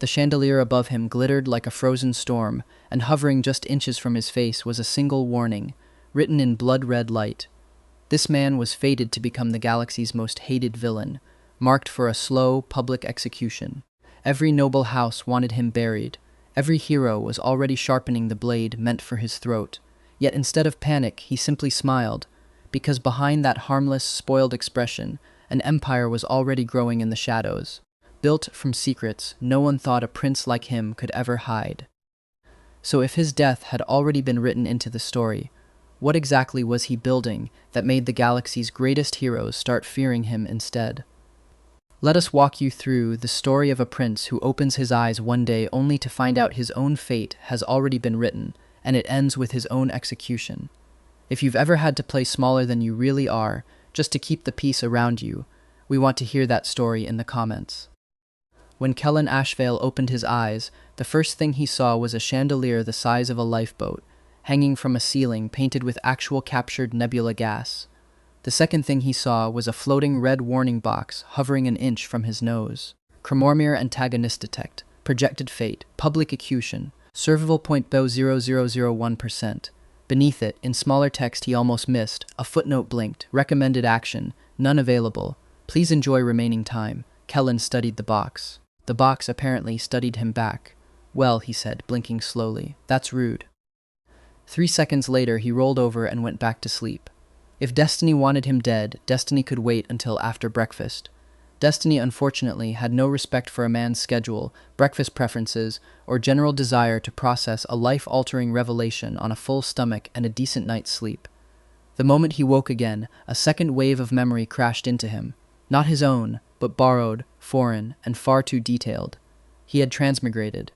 The chandelier above him glittered like a frozen storm, and hovering just inches from his face was a single warning, written in blood-red light. This man was fated to become the galaxy's most hated villain, marked for a slow, public execution. Every noble house wanted him buried. Every hero was already sharpening the blade meant for his throat. Yet instead of panic, he simply smiled, because behind that harmless, spoiled expression, an empire was already growing in the shadows. Built from secrets no one thought a prince like him could ever hide. So if his death had already been written into the story, what exactly was he building that made the galaxy's greatest heroes start fearing him instead? Let us walk you through the story of a prince who opens his eyes one day only to find out his own fate has already been written, and it ends with his own execution. If you've ever had to play smaller than you really are, just to keep the peace around you, we want to hear that story in the comments. When Kellen Ashvale opened his eyes, the first thing he saw was a chandelier the size of a lifeboat, hanging from a ceiling painted with actual captured nebula gas. The second thing he saw was a floating red warning box hovering an inch from his nose. Cremormere antagonist detect, projected fate, public execution, survival 0.0001%. Beneath it, in smaller text he almost missed, a footnote blinked, recommended action, none available. Please enjoy remaining time. Kellen studied the box. The box apparently studied him back. Well, he said, blinking slowly, that's rude. 3 seconds later, he rolled over and went back to sleep. If Destiny wanted him dead, Destiny could wait until after breakfast. Destiny, unfortunately, had no respect for a man's schedule, breakfast preferences, or general desire to process a life-altering revelation on a full stomach and a decent night's sleep. The moment he woke again, a second wave of memory crashed into him. Not his own, but borrowed, foreign, and far too detailed. He had transmigrated.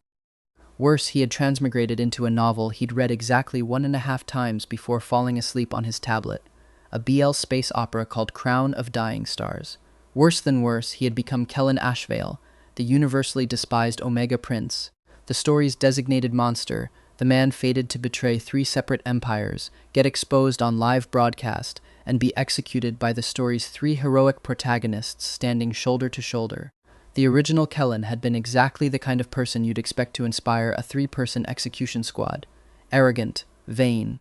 Worse, he had transmigrated into a novel he'd read exactly 1.5 times before falling asleep on his tablet, a BL space opera called Crown of Dying Stars. Worse than worse, he had become Kellen Ashvale, the universally despised Omega Prince, the story's designated monster, the man fated to betray 3 separate empires, get exposed on live broadcast, and be executed by the story's 3 heroic protagonists standing shoulder to shoulder. The original Kellen had been exactly the kind of person you'd expect to inspire a 3-person execution squad. Arrogant, vain,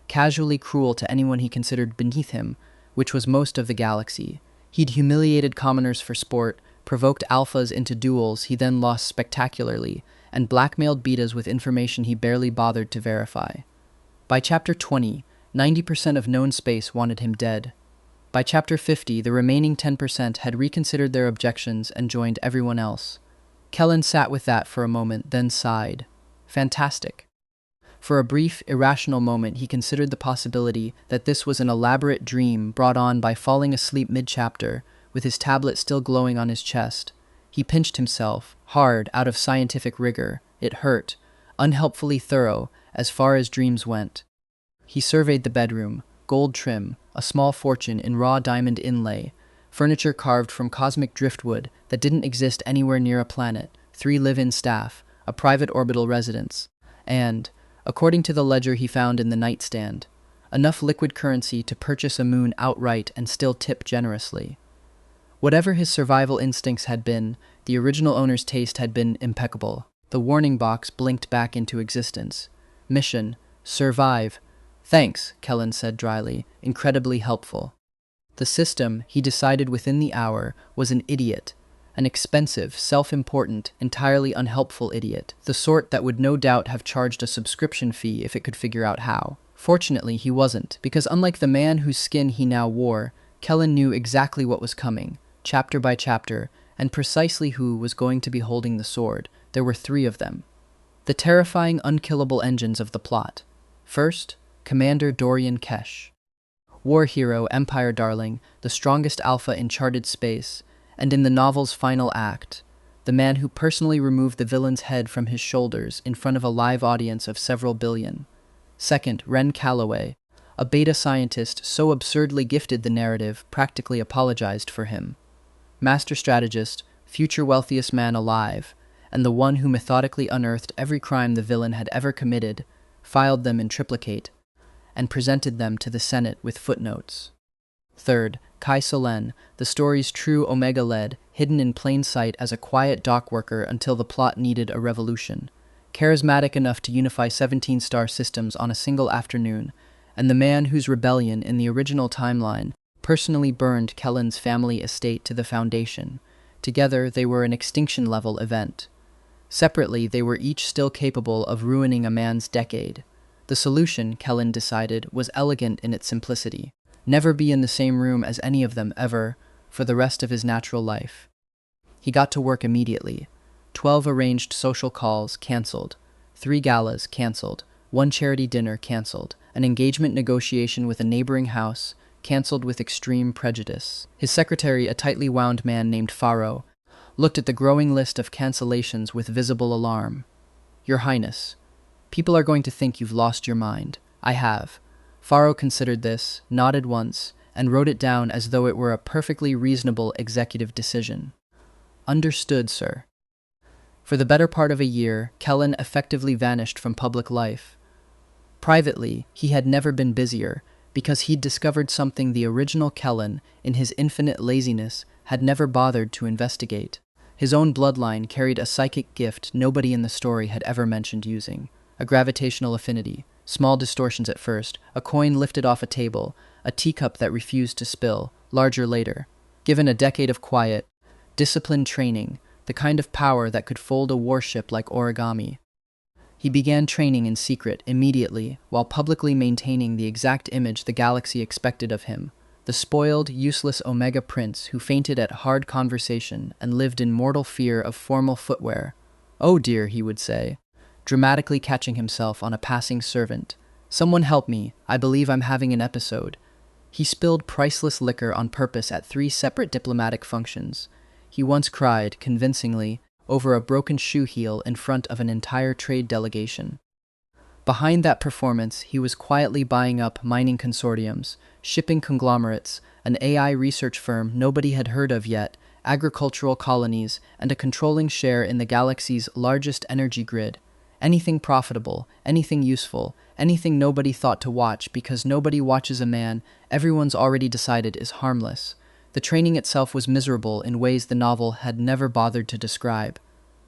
casually cruel to anyone he considered beneath him, which was most of the galaxy. He'd humiliated commoners for sport, provoked alphas into duels he then lost spectacularly, and blackmailed betas with information he barely bothered to verify. By Chapter 20, 90% of known space wanted him dead. By Chapter 50, the remaining 10% had reconsidered their objections and joined everyone else. Kellen sat with that for a moment, then sighed. Fantastic. For a brief, irrational moment, he considered the possibility that this was an elaborate dream brought on by falling asleep mid-chapter, with his tablet still glowing on his chest. He pinched himself, hard, out of scientific rigor. It hurt, unhelpfully thorough, as far as dreams went. He surveyed the bedroom, gold trim, a small fortune in raw diamond inlay, furniture carved from cosmic driftwood that didn't exist anywhere near a planet, 3 live-in staff, a private orbital residence, and, according to the ledger he found in the nightstand, enough liquid currency to purchase a moon outright and still tip generously. Whatever his survival instincts had been, the original owner's taste had been impeccable. The warning box blinked back into existence. Mission: survive. Thanks, Kellen said dryly, incredibly helpful. The system, he decided within the hour, was an idiot. An expensive, self-important, entirely unhelpful idiot, the sort that would no doubt have charged a subscription fee if it could figure out how. Fortunately, he wasn't, because unlike the man whose skin he now wore, Kellen knew exactly what was coming, chapter by chapter, and precisely who was going to be holding the sword. There were 3 of them. The terrifying, unkillable engines of the plot. First, Commander Dorian Kesh. War hero, Empire darling, the strongest alpha in charted space, and in the novel's final act, the man who personally removed the villain's head from his shoulders in front of a live audience of several billion. Second, Ren Calloway, a beta scientist so absurdly gifted the narrative practically apologized for him. Master strategist, future wealthiest man alive, and the one who methodically unearthed every crime the villain had ever committed, filed them in triplicate, and presented them to the Senate with footnotes. Third, Kai Solen, the story's true Omega-led, hidden in plain sight as a quiet dock worker until the plot needed a revolution. Charismatic enough to unify 17 star systems on a single afternoon, and the man whose rebellion in the original timeline personally burned Kellen's family estate to the foundation. Together, they were an extinction-level event. Separately, they were each still capable of ruining a man's decade. The solution, Kellen decided, was elegant in its simplicity. Never be in the same room as any of them ever, for the rest of his natural life. He got to work immediately. 12 arranged social calls canceled, 3 galas canceled, 1 charity dinner canceled, an engagement negotiation with a neighboring house canceled with extreme prejudice. His secretary, a tightly wound man named Faro, looked at the growing list of cancellations with visible alarm. "Your Highness, people are going to think you've lost your mind." "I have." Faro considered this, nodded once, and wrote it down as though it were a perfectly reasonable executive decision. "Understood, sir." For the better part of a year, Kellen effectively vanished from public life. Privately, he had never been busier, because he'd discovered something the original Kellen, in his infinite laziness, had never bothered to investigate. His own bloodline carried a psychic gift nobody in the story had ever mentioned using. A gravitational affinity, small distortions at first, a coin lifted off a table, a teacup that refused to spill, larger later. Given a decade of quiet, disciplined training, the kind of power that could fold a warship like origami. He began training in secret immediately, while publicly maintaining the exact image the galaxy expected of him. The spoiled, useless Omega Prince who fainted at hard conversation and lived in mortal fear of formal footwear. "Oh dear," he would say, dramatically catching himself on a passing servant. "Someone help me, I believe I'm having an episode." He spilled priceless liquor on purpose at 3 separate diplomatic functions. He once cried, convincingly, over a broken shoe heel in front of an entire trade delegation. Behind that performance, he was quietly buying up mining consortiums, shipping conglomerates, an AI research firm nobody had heard of yet, agricultural colonies, and a controlling share in the galaxy's largest energy grid. Anything profitable, anything useful, anything nobody thought to watch because nobody watches a man everyone's already decided is harmless. The training itself was miserable in ways the novel had never bothered to describe.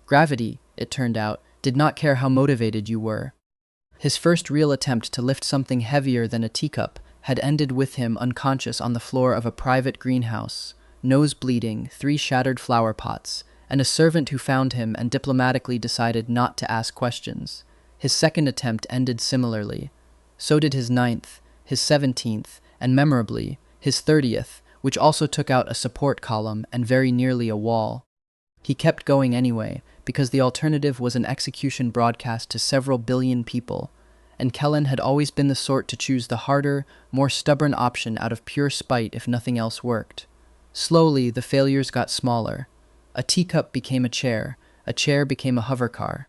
Gravity, it turned out, did not care how motivated you were. His first real attempt to lift something heavier than a teacup had ended with him unconscious on the floor of a private greenhouse, nose bleeding, 3 shattered flower pots, and a servant who found him and diplomatically decided not to ask questions. His second attempt ended similarly. So did his 9th, his 17th, and memorably, his 30th, which also took out a support column and very nearly a wall. He kept going anyway, because the alternative was an execution broadcast to several billion people, and Kellen had always been the sort to choose the harder, more stubborn option out of pure spite if nothing else worked. Slowly, the failures got smaller. A teacup became a chair became a hovercar.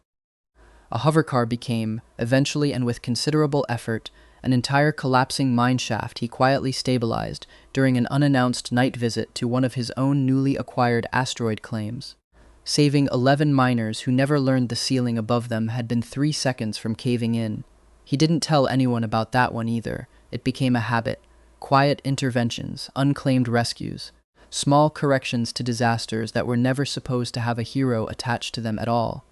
A hovercar became, eventually and with considerable effort, an entire collapsing mineshaft he quietly stabilized during an unannounced night visit to one of his own newly acquired asteroid claims. Saving 11 miners who never learned the ceiling above them had been 3 seconds from caving in. He didn't tell anyone about that one either. It became a habit. Quiet interventions, unclaimed rescues, small corrections to disasters that were never supposed to have a hero attached to them at all.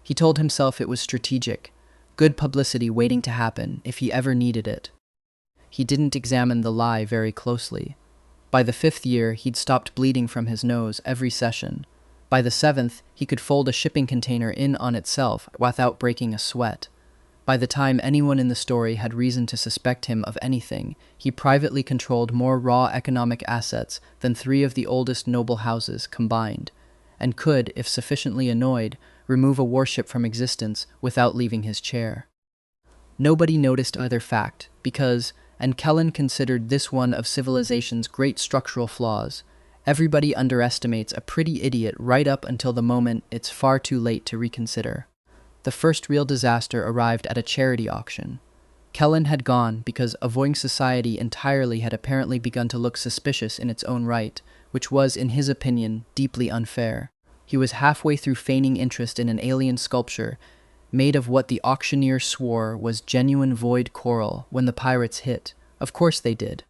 He told himself it was strategic, good publicity waiting to happen if he ever needed it. He didn't examine the lie very closely. By the 5th year, he'd stopped bleeding from his nose every session. By the 7th, he could fold a shipping container in on itself without breaking a sweat. By the time anyone in the story had reason to suspect him of anything, he privately controlled more raw economic assets than 3 of the oldest noble houses combined, and could, if sufficiently annoyed, remove a warship from existence without leaving his chair. Nobody noticed either fact, because, and Kellen considered this one of civilization's great structural flaws, everybody underestimates a pretty idiot right up until the moment it's far too late to reconsider. The first real disaster arrived at a charity auction. Kellen had gone because avoiding society entirely had apparently begun to look suspicious in its own right, which was, in his opinion, deeply unfair. He was halfway through feigning interest in an alien sculpture made of what the auctioneer swore was genuine void coral when the pirates hit. Of course they did.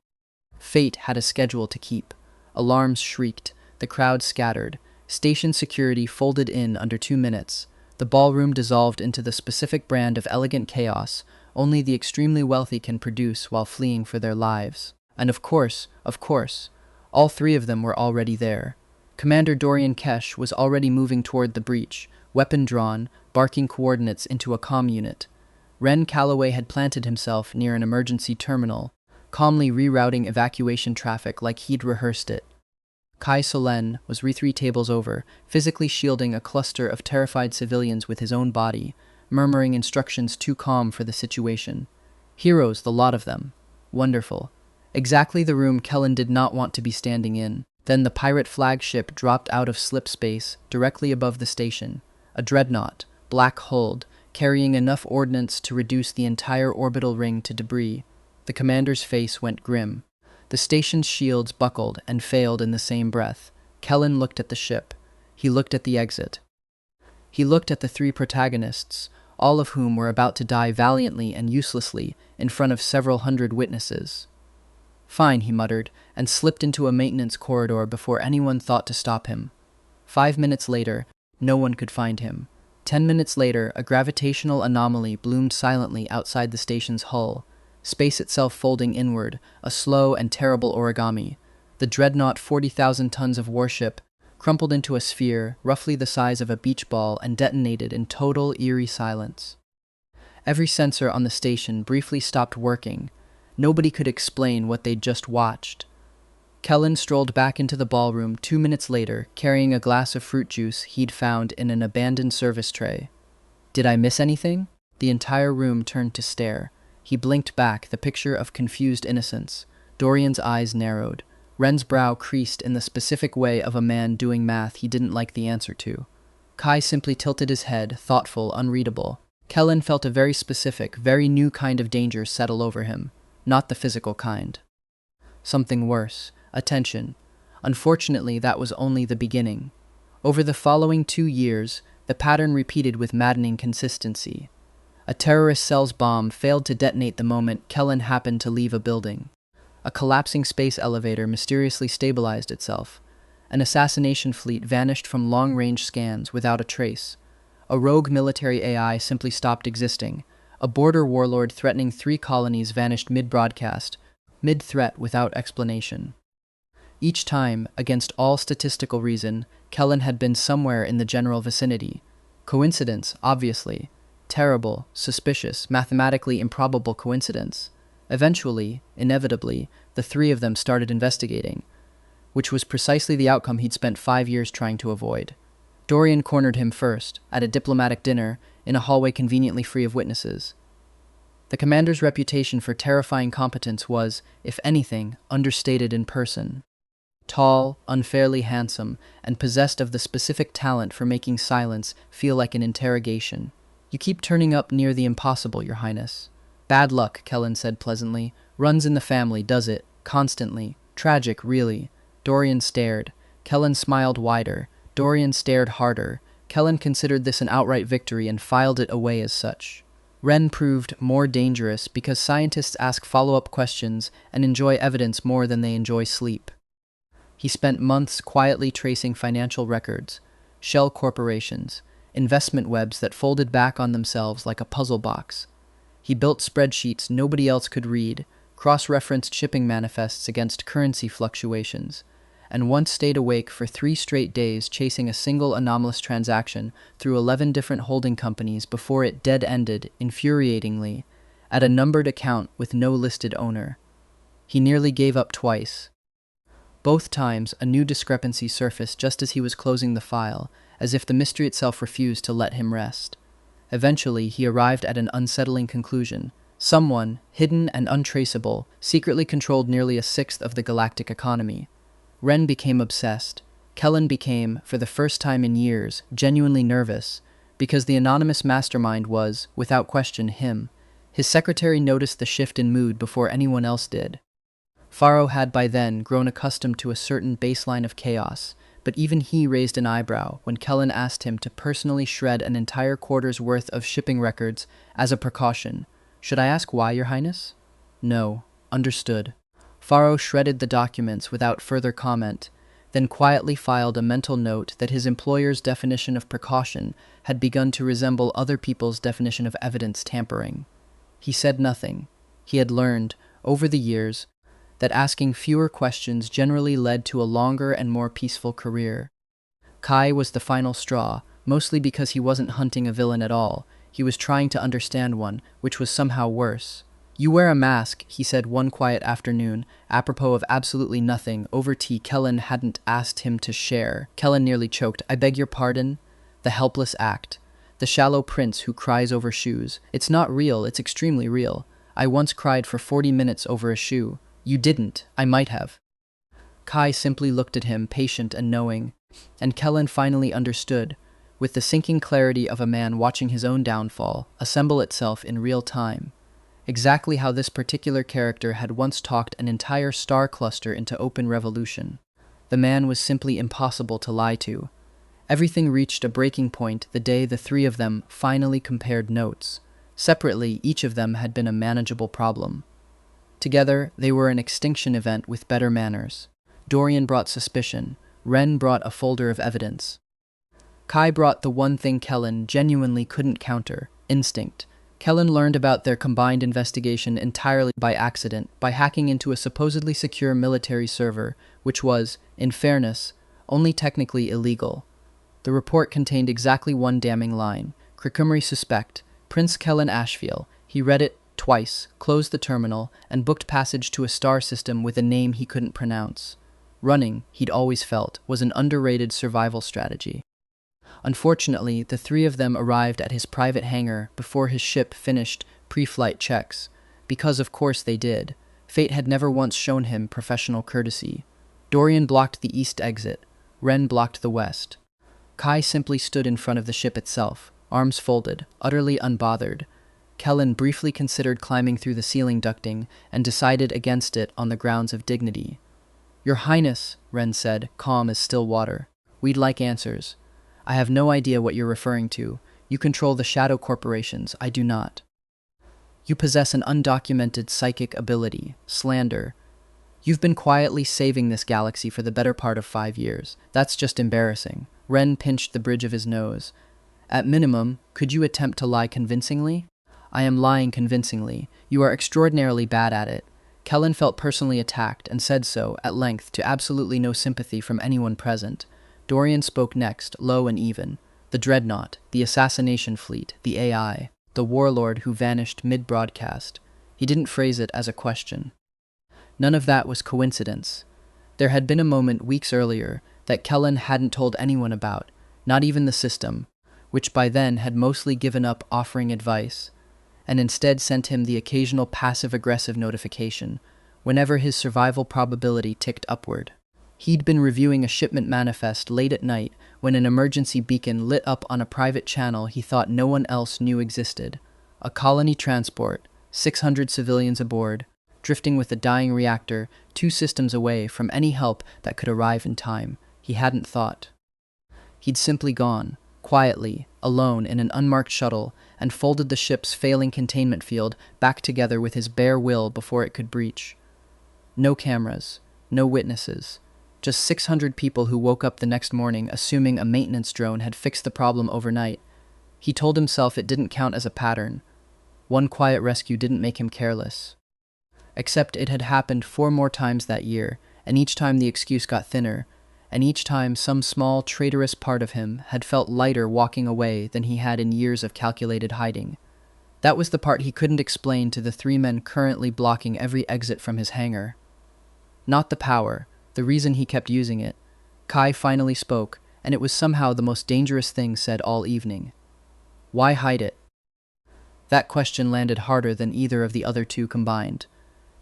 Fate had a schedule to keep. Alarms shrieked. The crowd scattered. Station security folded in under 2 minutes. The ballroom dissolved into the specific brand of elegant chaos only the extremely wealthy can produce while fleeing for their lives. And of course, all three of them were already there. Commander Dorian Kesh was already moving toward the breach, weapon drawn, barking coordinates into a comm unit. Ren Calloway had planted himself near an emergency terminal, calmly rerouting evacuation traffic like he'd rehearsed it. Kai Solen was 3 tables over, physically shielding a cluster of terrified civilians with his own body, murmuring instructions too calm for the situation. Heroes, the lot of them. Wonderful. Exactly the room Kellen did not want to be standing in. Then the pirate flagship dropped out of slip space directly above the station. A dreadnought, black-hulled, carrying enough ordnance to reduce the entire orbital ring to debris. The commander's face went grim. The station's shields buckled and failed in the same breath. Kellen looked at the ship. He looked at the exit. He looked at the 3 protagonists, all of whom were about to die valiantly and uselessly in front of several hundred witnesses. "Fine," he muttered, and slipped into a maintenance corridor before anyone thought to stop him. 5 minutes later, no one could find him. 10 minutes later, a gravitational anomaly bloomed silently outside the station's hull, space itself folding inward, a slow and terrible origami. The dreadnought 40,000 tons of warship crumpled into a sphere roughly the size of a beach ball and detonated in total, eerie silence. Every sensor on the station briefly stopped working. Nobody could explain what they'd just watched. Kellen strolled back into the ballroom 2 minutes later, carrying a glass of fruit juice he'd found in an abandoned service tray. Did I miss anything? The entire room turned to stare. He blinked back, the picture of confused innocence. Dorian's eyes narrowed. Ren's brow creased in the specific way of a man doing math he didn't like the answer to. Kai simply tilted his head, thoughtful, unreadable. Kellen felt a very specific, very new kind of danger settle over him. Not the physical kind. Something worse. Attention. Unfortunately, that was only the beginning. Over the following 2 years, the pattern repeated with maddening consistency. A terrorist cell's bomb failed to detonate the moment Kellen happened to leave a building. A collapsing space elevator mysteriously stabilized itself. An assassination fleet vanished from long-range scans without a trace. A rogue military AI simply stopped existing. A border warlord threatening 3 colonies vanished mid-broadcast, mid-threat without explanation. Each time, against all statistical reason, Kellen had been somewhere in the general vicinity. Coincidence, obviously. Terrible, suspicious, mathematically improbable coincidence. Eventually, inevitably, the 3 of them started investigating, which was precisely the outcome he'd spent 5 years trying to avoid. Dorian cornered him first, at a diplomatic dinner, in a hallway conveniently free of witnesses. The commander's reputation for terrifying competence was, if anything, understated in person. Tall, unfairly handsome, and possessed of the specific talent for making silence feel like an interrogation. "You keep turning up near the impossible, Your Highness." "Bad luck," Kellen said pleasantly. "Runs in the family, does it? Constantly. Tragic, really." Dorian stared. Kellen smiled wider. Dorian stared harder. Kellen considered this an outright victory and filed it away as such. Ren proved more dangerous because scientists ask follow-up questions and enjoy evidence more than they enjoy sleep. He spent months quietly tracing financial records, shell corporations, investment webs that folded back on themselves like a puzzle box. He built spreadsheets nobody else could read, cross-referenced shipping manifests against currency fluctuations, and once stayed awake for 3 straight days chasing a single anomalous transaction through 11 different holding companies before it dead-ended, infuriatingly, at a numbered account with no listed owner. He nearly gave up twice. Both times, a new discrepancy surfaced just as he was closing the file, as if the mystery itself refused to let him rest. Eventually, he arrived at an unsettling conclusion. Someone, hidden and untraceable, secretly controlled nearly 1/6 of the galactic economy. Ren became obsessed. Kellen became, for the first time in years, genuinely nervous, because the anonymous mastermind was, without question, him. His secretary noticed the shift in mood before anyone else did. Faro had by then grown accustomed to a certain baseline of chaos, but even he raised an eyebrow when Kellen asked him to personally shred an entire quarter's worth of shipping records as a precaution. "Should I ask why, Your Highness?" "No. Understood." Faro shredded the documents without further comment. then quietly filed a mental note that his employer's definition of precaution had begun to resemble other people's definition of evidence tampering. He said nothing. He had learned, over the years, that asking fewer questions generally led to a longer and more peaceful career. Kai was the final straw, mostly because he wasn't hunting a villain at all. He was trying to understand one, which was somehow worse. "You wear a mask," he said one quiet afternoon, apropos of absolutely nothing, over tea Kellen hadn't asked him to share. Kellen nearly choked. "I beg your pardon?" The helpless act. The shallow prince who cries over shoes. "It's not real, it's extremely real. I once cried for 40 minutes over a shoe." "You didn't. I might have." Kai simply looked at him, patient and knowing, and Kellen finally understood, with the sinking clarity of a man watching his own downfall assemble itself in real time, exactly how this particular character had once talked an entire star cluster into open revolution. The man was simply impossible to lie to. Everything reached a breaking point the day the three of them finally compared notes. Separately, each of them had been a manageable problem. Together, they were an extinction event with better manners. Dorian brought suspicion. Ren brought a folder of evidence. Kai brought the one thing Kellen genuinely couldn't counter: instinct. Kellen learned about their combined investigation entirely by accident, by hacking into a supposedly secure military server, which was, in fairness, only technically illegal. The report contained exactly one damning line: Krikumri suspect, Prince Kellen Ashfield. He read it twice, closed the terminal, and booked passage to a star system with a name he couldn't pronounce. Running, he'd always felt, was an underrated survival strategy. Unfortunately, the three of them arrived at his private hangar before his ship finished pre-flight checks, because of course they did. Fate had never once shown him professional courtesy. Dorian blocked the east exit. Ren blocked the west. Kai simply stood in front of the ship itself, arms folded, utterly unbothered. Kellen briefly considered climbing through the ceiling ducting and decided against it on the grounds of dignity. "Your Highness," Ren said, calm as still water, "we'd like answers. I have no idea what you're referring to. You control the shadow corporations. I do not. You possess an undocumented psychic ability. Slander. You've been quietly saving this galaxy for the better part of 5 years. That's just embarrassing." Ren pinched the bridge of his nose. "At minimum, could you attempt to lie convincingly?" "I am lying convincingly. You are extraordinarily bad at it." Kellen felt personally attacked and said so, at length, to absolutely no sympathy from anyone present. Dorian spoke next, low and even. "The Dreadnought, the assassination fleet, the AI, the warlord who vanished mid-broadcast." He didn't phrase it as a question. None of that was coincidence. There had been a moment weeks earlier that Kellen hadn't told anyone about, not even the system, which by then had mostly given up offering advice, and instead sent him the occasional passive-aggressive notification whenever his survival probability ticked upward. He'd been reviewing a shipment manifest late at night when an emergency beacon lit up on a private channel he thought no one else knew existed. A colony transport, 600 civilians aboard, drifting with a dying reactor 2 systems away from any help that could arrive in time. He hadn't thought. He'd simply gone, quietly, alone in an unmarked shuttle, and folded the ship's failing containment field back together with his bare will before it could breach. No cameras, no witnesses. Just 600 people who woke up the next morning assuming a maintenance drone had fixed the problem overnight. He told himself it didn't count as a pattern. One quiet rescue didn't make him careless. Except it had happened 4 more times that year, and each time the excuse got thinner, and each time some small, traitorous part of him had felt lighter walking away than he had in years of calculated hiding. That was the part he couldn't explain to the 3 men currently blocking every exit from his hangar. Not the power, the reason he kept using it. Kai finally spoke, and it was somehow the most dangerous thing said all evening. "Why hide it?" That question landed harder than either of the other 2 combined,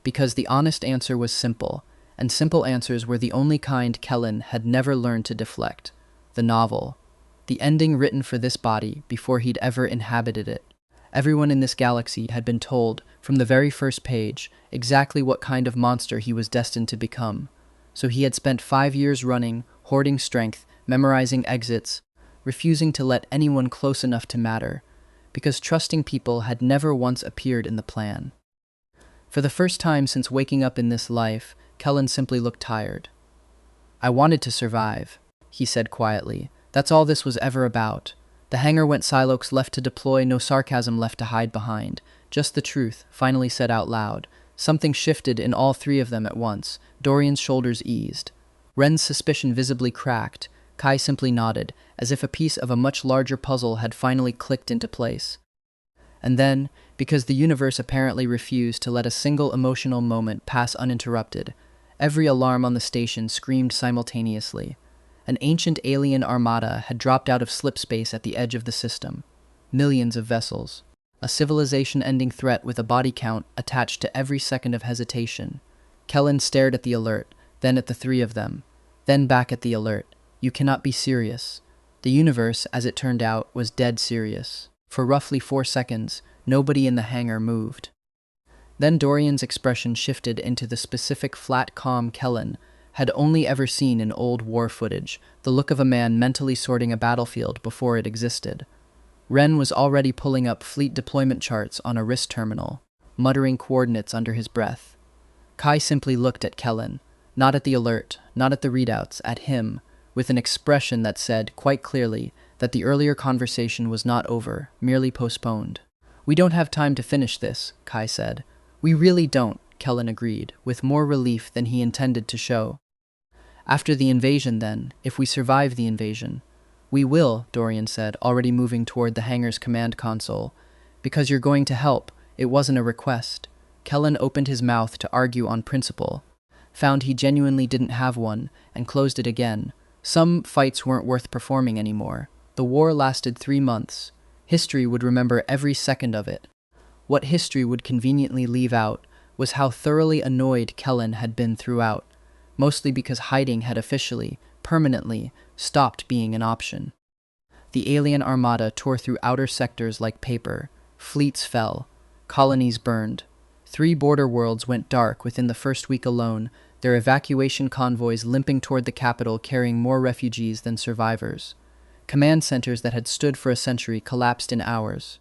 because the honest answer was simple, and simple answers were the only kind Kellen had never learned to deflect. The novel. The ending written for this body before he'd ever inhabited it. Everyone in this galaxy had been told, from the very first page, exactly what kind of monster he was destined to become. So he had spent 5 years running, hoarding strength, memorizing exits, refusing to let anyone close enough to matter, because trusting people had never once appeared in the plan. For the first time since waking up in this life, Kellen simply looked tired. I wanted to survive, he said quietly. That's all this was ever about. The hangar went Silox left to deploy, no sarcasm left to hide behind. Just the truth, finally said out loud. Something shifted in all three of them at once. Dorian's shoulders eased. Ren's suspicion visibly cracked. Kai simply nodded, as if a piece of a much larger puzzle had finally clicked into place. And then, because the universe apparently refused to let a single emotional moment pass uninterrupted, every alarm on the station screamed simultaneously. An ancient alien armada had dropped out of slipspace at the edge of the system. Millions of vessels. A civilization-ending threat with a body count attached to every second of hesitation. Kellen stared at the alert, then at the three of them, then back at the alert. You cannot be serious. The universe, as it turned out, was dead serious. For roughly 4 seconds, nobody in the hangar moved. Then Dorian's expression shifted into the specific flat, calm Kellen had only ever seen in old war footage, the look of a man mentally sorting a battlefield before it existed. Ren was already pulling up fleet deployment charts on a wrist terminal, muttering coordinates under his breath. Kai simply looked at Kellen, not at the alert, not at the readouts, at him, with an expression that said, quite clearly, that the earlier conversation was not over, merely postponed. We don't have time to finish this, Kai said. We really don't, Kellen agreed, with more relief than he intended to show. After the invasion, then, if we survive the invasion. We will, Dorian said, already moving toward the hangar's command console. Because you're going to help, it wasn't a request. Kellen opened his mouth to argue on principle, found he genuinely didn't have one, and closed it again. Some fights weren't worth performing anymore. The war lasted 3 months. History would remember every second of it. What history would conveniently leave out was how thoroughly annoyed Kellen had been throughout, mostly because hiding had officially, permanently, stopped being an option. The alien armada tore through outer sectors like paper. Fleets fell. Colonies burned. 3 border worlds went dark within the first week alone, their evacuation convoys limping toward the capital carrying more refugees than survivors. Command centers that had stood for a century collapsed in hours.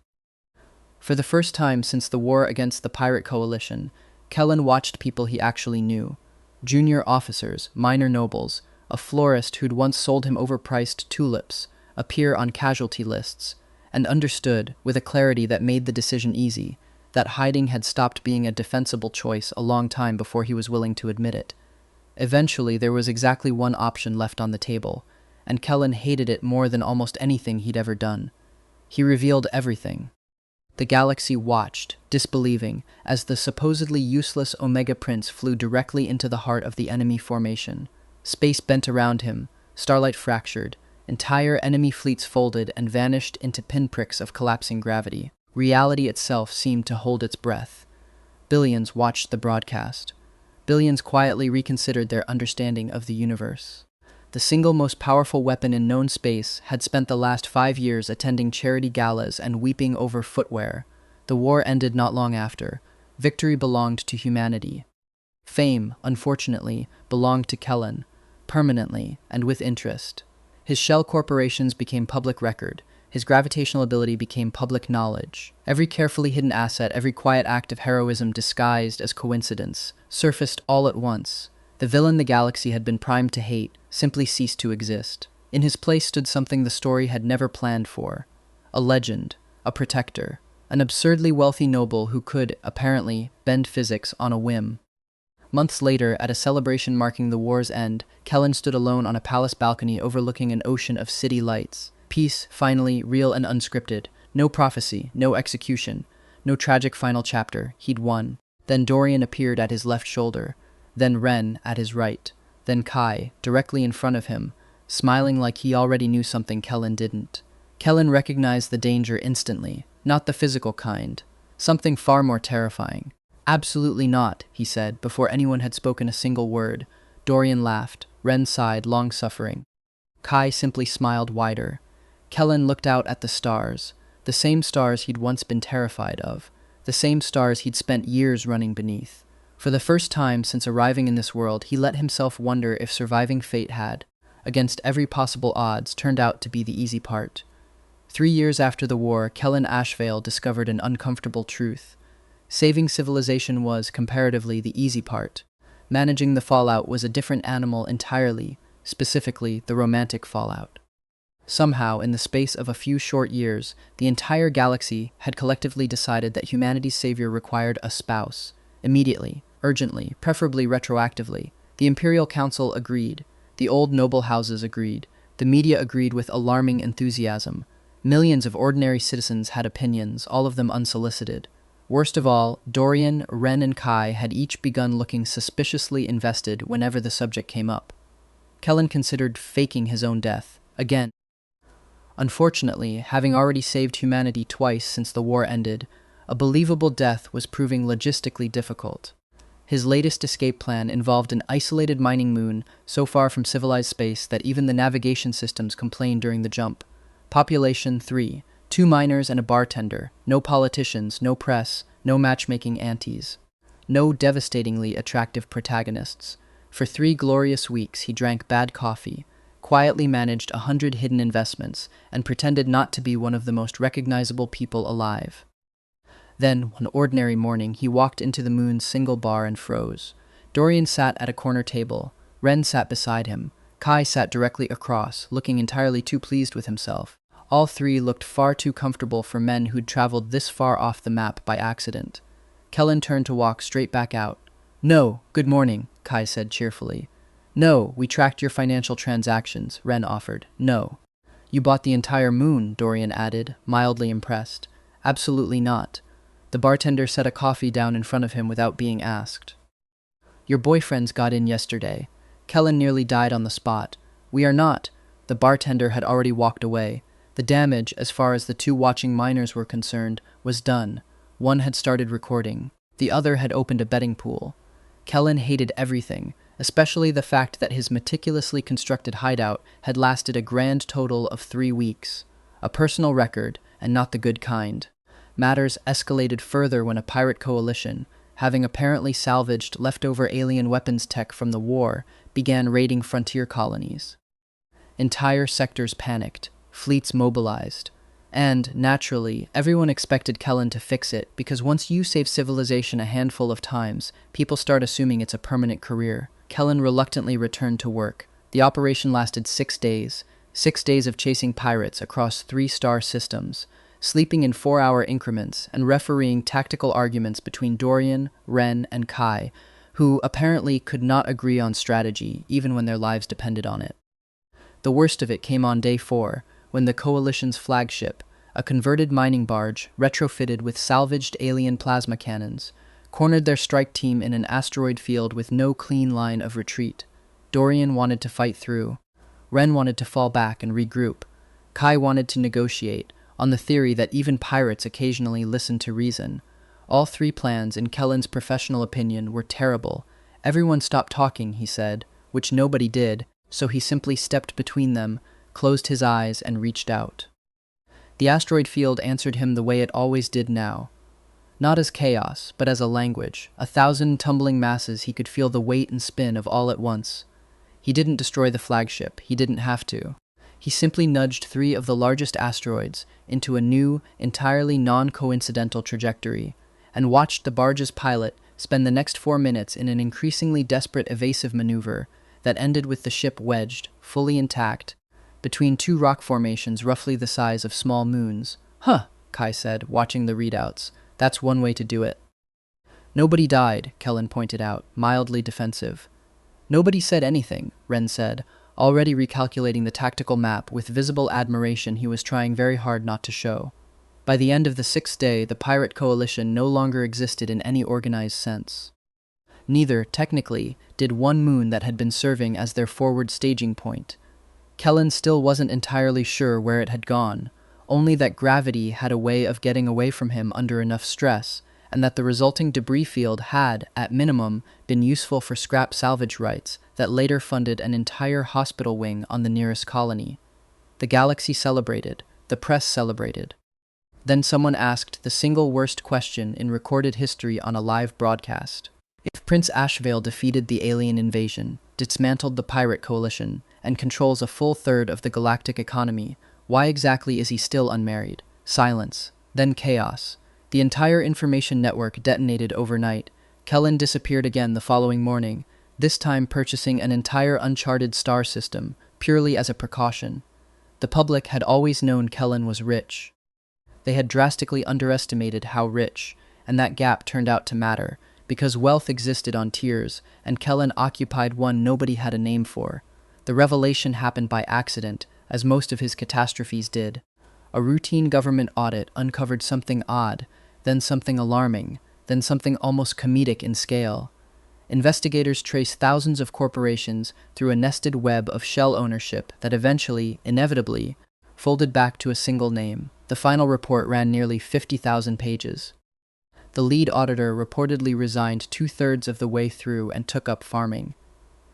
For the first time since the war against the pirate coalition, Kellen watched people he actually knew. Junior officers, minor nobles, a florist who'd once sold him overpriced tulips, appear on casualty lists, and understood, with a clarity that made the decision easy, that hiding had stopped being a defensible choice a long time before he was willing to admit it. Eventually, there was exactly one option left on the table, and Kellen hated it more than almost anything he'd ever done. He revealed everything. The galaxy watched, disbelieving, as the supposedly useless Omega Prince flew directly into the heart of the enemy formation. Space bent around him, starlight fractured, entire enemy fleets folded and vanished into pinpricks of collapsing gravity. Reality itself seemed to hold its breath. Billions watched the broadcast. Billions quietly reconsidered their understanding of the universe. The single most powerful weapon in known space had spent the last 5 years attending charity galas and weeping over footwear. The war ended not long after. Victory belonged to humanity. Fame, unfortunately, belonged to Kellen, permanently and with interest. His shell corporations became public record. His gravitational ability became public knowledge. Every carefully hidden asset, every quiet act of heroism disguised as coincidence, surfaced all at once. The villain the galaxy had been primed to hate simply ceased to exist. In his place stood something the story had never planned for. A legend, a protector, an absurdly wealthy noble who could, apparently, bend physics on a whim. Months later, at a celebration marking the war's end, Kellen stood alone on a palace balcony overlooking an ocean of city lights. Peace, finally, real and unscripted. No prophecy, no execution, no tragic final chapter. He'd won. Then Dorian appeared at his left shoulder. Then Ren at his right. Then Kai, directly in front of him, smiling like he already knew something Kellen didn't. Kellen recognized the danger instantly, not the physical kind. Something far more terrifying. Absolutely not, he said, before anyone had spoken a single word. Dorian laughed. Ren sighed, long-suffering. Kai simply smiled wider. Kellen looked out at the stars, the same stars he'd once been terrified of, the same stars he'd spent years running beneath. For the first time since arriving in this world, he let himself wonder if surviving fate had, against every possible odds, turned out to be the easy part. 3 years after the war, Kellen Ashvale discovered an uncomfortable truth. Saving civilization was, comparatively, the easy part. Managing the fallout was a different animal entirely. specifically the romantic fallout. Somehow, in the space of a few short years, the entire galaxy had collectively decided that humanity's savior required a spouse. Immediately, urgently, preferably retroactively. The Imperial Council agreed. The old noble houses agreed. The media agreed with alarming enthusiasm. Millions of ordinary citizens had opinions, all of them unsolicited. Worst of all, Dorian, Ren, and Kai had each begun looking suspiciously invested whenever the subject came up. Kellen considered faking his own death, again. Unfortunately, having already saved humanity twice since the war ended, a believable death was proving logistically difficult. His latest escape plan involved an isolated mining moon so far from civilized space that even the navigation systems complained during the jump. Population 3, 2 miners and a bartender, no politicians, no press, no matchmaking aunties, no devastatingly attractive protagonists. For 3 glorious weeks he drank bad coffee, quietly managed 100 hidden investments, and pretended not to be one of the most recognizable people alive. Then, one ordinary morning, he walked into the moon's single bar and froze. Dorian sat at a corner table. Ren sat beside him. Kai sat directly across, looking entirely too pleased with himself. All 3 looked far too comfortable for men who'd traveled this far off the map by accident. Kellen turned to walk straight back out. "No, good morning," Kai said cheerfully. "No, we tracked your financial transactions," Ren offered. "No." "You bought the entire moon," Dorian added, mildly impressed. "Absolutely not." The bartender set a coffee down in front of him without being asked. "Your boyfriends got in yesterday." Kellen nearly died on the spot. "We are not." The bartender had already walked away. The damage, as far as the 2 watching miners were concerned, was done. One had started recording. The other had opened a betting pool. Kellen hated everything, especially the fact that his meticulously constructed hideout had lasted a grand total of 3 weeks. A personal record, and not the good kind. Matters escalated further when a pirate coalition, having apparently salvaged leftover alien weapons tech from the war, began raiding frontier colonies. Entire sectors panicked, fleets mobilized, and, naturally, everyone expected Kellen to fix it because once you save civilization a handful of times, people start assuming it's a permanent career. Kellen reluctantly returned to work. The operation lasted 6 days, 6 days of chasing pirates across 3-star systems, sleeping in 4-hour increments, and refereeing tactical arguments between Dorian, Ren, and Kai, who apparently could not agree on strategy, even when their lives depended on it. The worst of it came on day 4, when the Coalition's flagship, a converted mining barge retrofitted with salvaged alien plasma cannons, cornered their strike team in an asteroid field with no clean line of retreat. Dorian wanted to fight through. Ren wanted to fall back and regroup. Kai wanted to negotiate, on the theory that even pirates occasionally listen to reason. All 3 plans, in Kellen's professional opinion, were terrible. Everyone stopped talking, he said, which nobody did, so he simply stepped between them, closed his eyes, and reached out. The asteroid field answered him the way it always did now. Not as chaos, but as a language, 1,000 tumbling masses he could feel the weight and spin of all at once. He didn't destroy the flagship, he didn't have to. He simply nudged 3 of the largest asteroids into a new, entirely non-coincidental trajectory, and watched the barge's pilot spend the next 4 minutes in an increasingly desperate evasive maneuver that ended with the ship wedged, fully intact, between 2 rock formations roughly the size of small moons. "Huh," Kai said, watching the readouts. "That's one way to do it." "Nobody died," Kellen pointed out, mildly defensive. "Nobody said anything," Ren said, already recalculating the tactical map with visible admiration he was trying very hard not to show. By the end of the 6th day, the pirate coalition no longer existed in any organized sense. Neither, technically, did one moon that had been serving as their forward staging point. Kellen still wasn't entirely sure where it had gone, only that gravity had a way of getting away from him under enough stress, and that the resulting debris field had, at minimum, been useful for scrap salvage rights that later funded an entire hospital wing on the nearest colony. The galaxy celebrated, the press celebrated. Then someone asked the single worst question in recorded history on a live broadcast. If Prince Ashvale defeated the alien invasion, dismantled the pirate coalition, and controls a full third of the galactic economy, why exactly is he still unmarried? Silence. Then chaos. The entire information network detonated overnight. Kellen disappeared again the following morning. this time purchasing an entire uncharted star system, purely as a precaution. The public had always known Kellen was rich. They had drastically underestimated how rich, and that gap turned out to matter, because wealth existed on tiers, and Kellen occupied one nobody had a name for. The revelation happened by accident, as most of his catastrophes did. A routine government audit uncovered something odd, then something alarming, then something almost comedic in scale. Investigators traced thousands of corporations through a nested web of shell ownership that eventually, inevitably, folded back to a single name. The final report ran nearly 50,000 pages. The lead auditor reportedly resigned 2/3 of the way through and took up farming.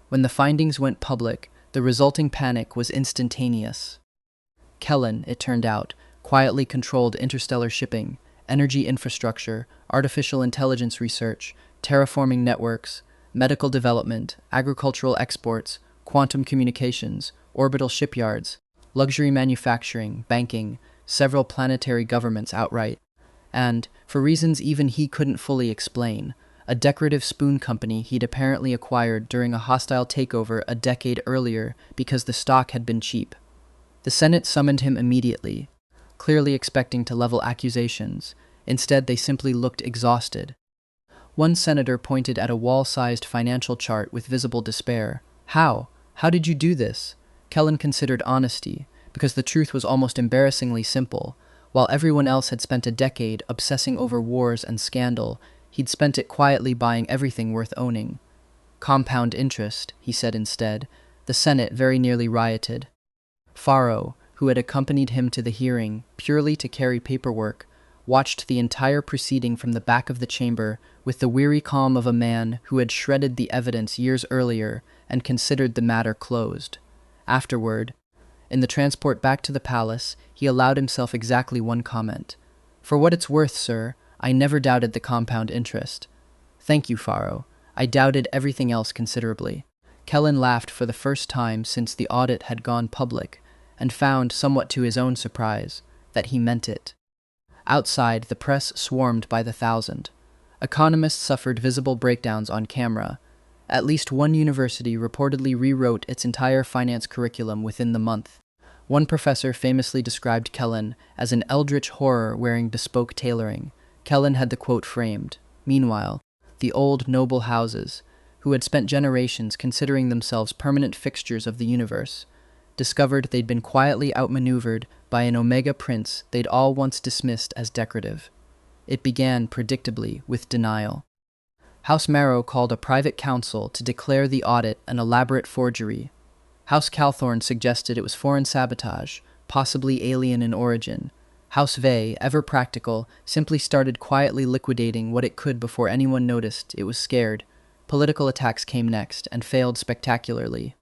When the findings went public, the resulting panic was instantaneous. Kellen, it turned out, quietly controlled interstellar shipping, energy infrastructure, artificial intelligence research, terraforming networks, medical development, agricultural exports, quantum communications, orbital shipyards, luxury manufacturing, banking, several planetary governments outright, and, for reasons even he couldn't fully explain, a decorative spoon company he'd apparently acquired during a hostile takeover a decade earlier because the stock had been cheap. The Senate summoned him immediately, clearly expecting to level accusations. Instead, they simply looked exhausted. One senator pointed at a wall-sized financial chart with visible despair. How? How did you do this? Kellen considered honesty, because the truth was almost embarrassingly simple. While everyone else had spent a decade obsessing over wars and scandal, he'd spent it quietly buying everything worth owning. Compound interest, he said instead. The Senate very nearly rioted. Faro, who had accompanied him to the hearing, purely to carry paperwork, watched the entire proceeding from the back of the chamber with the weary calm of a man who had shredded the evidence years earlier and considered the matter closed. Afterward, in the transport back to the palace, he allowed himself exactly one comment. "For what it's worth, sir, I never doubted the compound interest." "Thank you, Faro. I doubted everything else considerably." Kellen laughed for the first time since the audit had gone public, and found, somewhat to his own surprise, that he meant it. Outside, the press swarmed by the thousand. Economists suffered visible breakdowns on camera. At least one university reportedly rewrote its entire finance curriculum within the month. One professor famously described Kellen as an eldritch horror wearing bespoke tailoring. Kellen had the quote framed. Meanwhile, the old noble houses, who had spent generations considering themselves permanent fixtures of the universe, discovered they'd been quietly outmaneuvered by an Omega prince they'd all once dismissed as decorative. It began, predictably, with denial. House Marrow called a private council to declare the audit an elaborate forgery. House Calthorne suggested it was foreign sabotage, possibly alien in origin. House Vey, ever practical, simply started quietly liquidating what it could before anyone noticed it was scared. Political attacks came next, and failed spectacularly.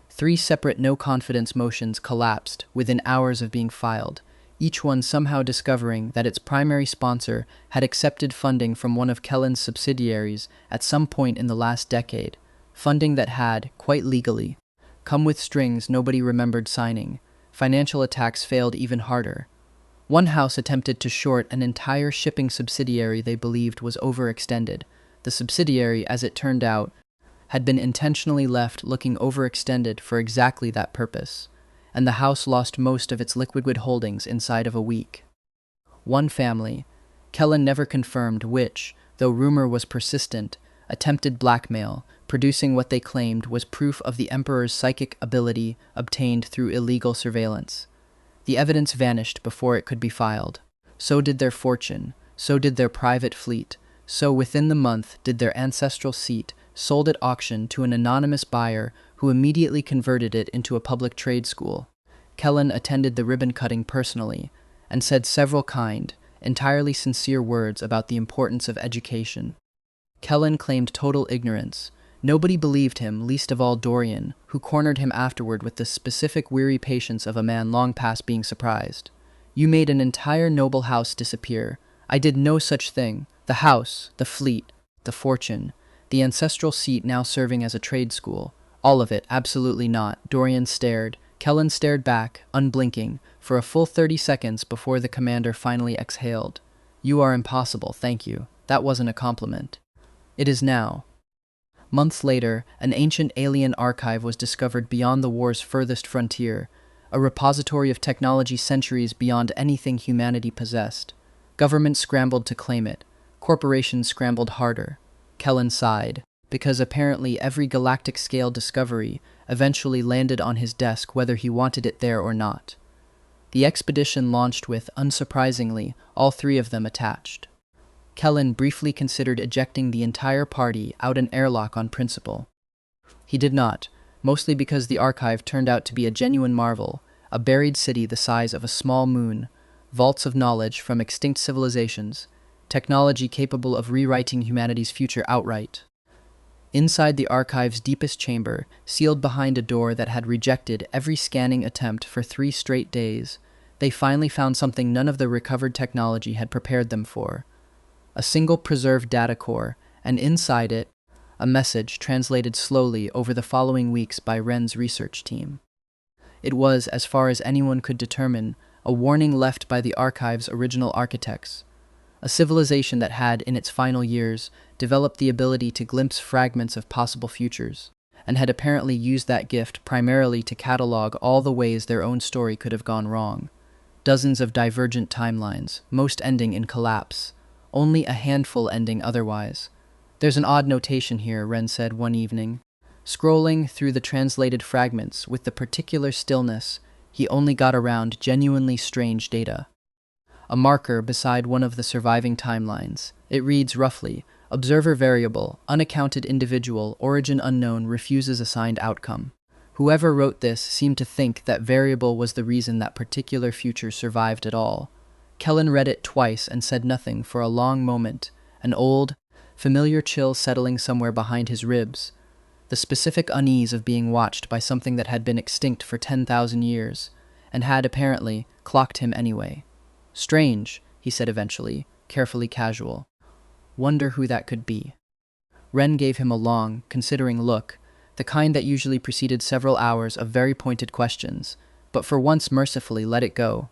3 separate no-confidence motions collapsed within hours of being filed, each one somehow discovering that its primary sponsor had accepted funding from one of Kellen's subsidiaries at some point in the last decade, funding that had, quite legally, come with strings nobody remembered signing. Financial attacks failed even harder. One house attempted to short an entire shipping subsidiary they believed was overextended. The subsidiary, as it turned out, had been intentionally left looking overextended for exactly that purpose, and the house lost most of its liquid holdings inside of a week. One family, Kellen never confirmed which, though rumor was persistent, attempted blackmail, producing what they claimed was proof of the Emperor's psychic ability obtained through illegal surveillance. The evidence vanished before it could be filed. So did their fortune, so did their private fleet, so within the month did their ancestral seat, sold at auction to an anonymous buyer who immediately converted it into a public trade school. Kellen attended the ribbon-cutting personally, and said several kind, entirely sincere words about the importance of education. Kellen claimed total ignorance. Nobody believed him, least of all Dorian, who cornered him afterward with the specific weary patience of a man long past being surprised. "You made an entire noble house disappear. I did no such thing. The house, the fleet, the fortune, the ancestral seat now serving as a trade school. All of it, absolutely not." Dorian stared. Kellen stared back, unblinking, for a full 30 seconds before the commander finally exhaled. "You are impossible, thank you. That wasn't a compliment." "It is now." Months later, an ancient alien archive was discovered beyond the war's furthest frontier, a repository of technology centuries beyond anything humanity possessed. Governments scrambled to claim it. Corporations scrambled harder. Kellen sighed, because apparently every galactic-scale discovery eventually landed on his desk whether he wanted it there or not. The expedition launched with, unsurprisingly, all three of them attached. Kellen briefly considered ejecting the entire party out an airlock on principle. He did not, mostly because the archive turned out to be a genuine marvel, a buried city the size of a small moon, vaults of knowledge from extinct civilizations, technology capable of rewriting humanity's future outright. Inside the archive's deepest chamber, sealed behind a door that had rejected every scanning attempt for 3 straight days, they finally found something none of the recovered technology had prepared them for. A single preserved data core, and inside it, a message translated slowly over the following weeks by Wren's research team. It was, as far as anyone could determine, a warning left by the archive's original architects, a civilization that had, in its final years, developed the ability to glimpse fragments of possible futures, and had apparently used that gift primarily to catalog all the ways their own story could have gone wrong. Dozens of divergent timelines, most ending in collapse, only a handful ending otherwise. "There's an odd notation here," Wren said one evening. Scrolling through the translated fragments with the particular stillness, he only got around genuinely strange data. A marker beside one of the surviving timelines. It reads roughly, "Observer variable, unaccounted individual, origin unknown, refuses assigned outcome." Whoever wrote this seemed to think that variable was the reason that particular future survived at all. Kellen read it twice and said nothing for a long moment, an old, familiar chill settling somewhere behind his ribs, the specific unease of being watched by something that had been extinct for 10,000 years, and had, apparently, clocked him anyway. "Strange," he said eventually, carefully casual. "Wonder who that could be." Wren gave him a long, considering look, the kind that usually preceded several hours of very pointed questions, but for once mercifully let it go.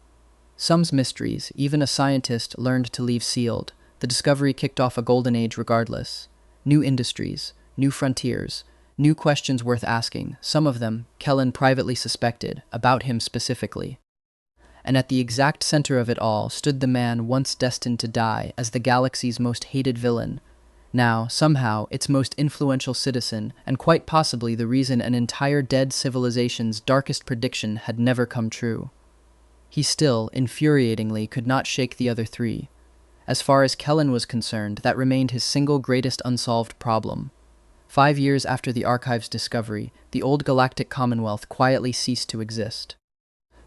Some mysteries, even a scientist learned to leave sealed. The discovery kicked off a golden age regardless. New industries, new frontiers, new questions worth asking, some of them, Kellen privately suspected, about him specifically. And at the exact center of it all stood the man once destined to die as the galaxy's most hated villain, now, somehow, its most influential citizen, and quite possibly the reason an entire dead civilization's darkest prediction had never come true. He still, infuriatingly, could not shake the other three. As far as Kellen was concerned, that remained his single greatest unsolved problem. 5 years after the archive's discovery, the old galactic commonwealth quietly ceased to exist.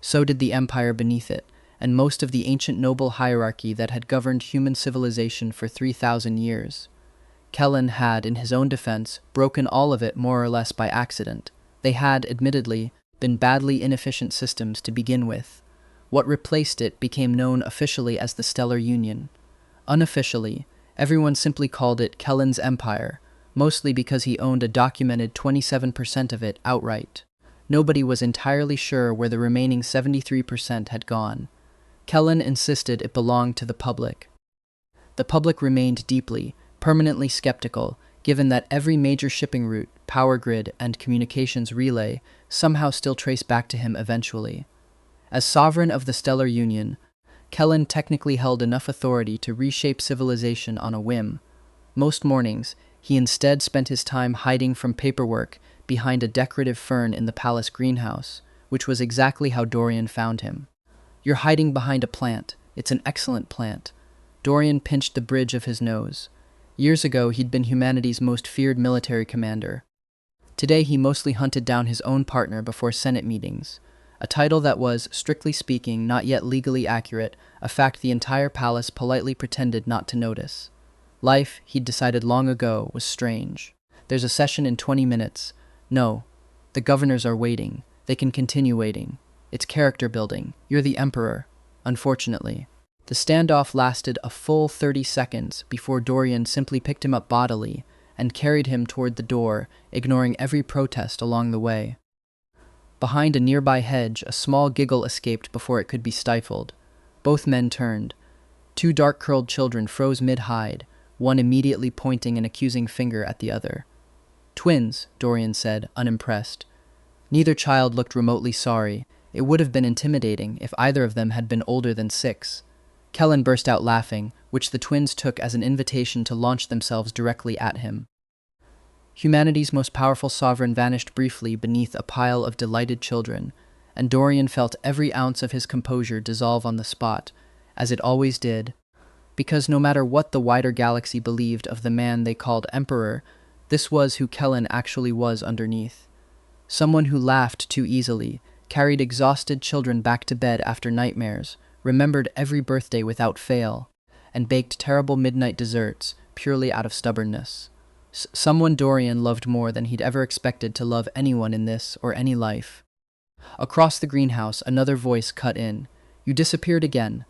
So did the empire beneath it, and most of the ancient noble hierarchy that had governed human civilization for 3,000 years. Kellen had, in his own defense, broken all of it more or less by accident. They had, admittedly, been badly inefficient systems to begin with. What replaced it became known officially as the Stellar Union. Unofficially, everyone simply called it Kellen's Empire, mostly because he owned a documented 27% of it outright. Nobody was entirely sure where the remaining 73% had gone. Kellen insisted it belonged to the public. The public remained deeply, permanently skeptical, given that every major shipping route, power grid, and communications relay somehow still traced back to him eventually. As sovereign of the Stellar Union, Kellen technically held enough authority to reshape civilization on a whim. Most mornings, he instead spent his time hiding from paperwork behind a decorative fern in the palace greenhouse, which was exactly how Dorian found him. "You're hiding behind a plant. It's an excellent plant." Dorian pinched the bridge of his nose. Years ago, he'd been humanity's most feared military commander. Today, he mostly hunted down his own partner before Senate meetings, a title that was, strictly speaking, not yet legally accurate, a fact the entire palace politely pretended not to notice. Life, he'd decided long ago, was strange. "There's a session in 20 minutes. No, the governors are waiting. They can continue waiting. It's character building. You're the emperor, unfortunately." The standoff lasted a full 30 seconds before Dorian simply picked him up bodily and carried him toward the door, ignoring every protest along the way. Behind a nearby hedge, a small giggle escaped before it could be stifled. Both men turned. 2 dark-curled children froze mid-hide, one immediately pointing an accusing finger at the other. Twins, Dorian said, unimpressed. Neither child looked remotely sorry. It would have been intimidating if either of them had been older than 6. Kellen burst out laughing, which the twins took as an invitation to launch themselves directly at him. Humanity's most powerful sovereign vanished briefly beneath a pile of delighted children, and Dorian felt every ounce of his composure dissolve on the spot, as it always did, because no matter what the wider galaxy believed of the man they called Emperor, this was who Kellen actually was underneath. Someone who laughed too easily, carried exhausted children back to bed after nightmares, remembered every birthday without fail, and baked terrible midnight desserts purely out of stubbornness. Someone Dorian loved more than he'd ever expected to love anyone in this or any life. Across the greenhouse, another voice cut in. "You disappeared again."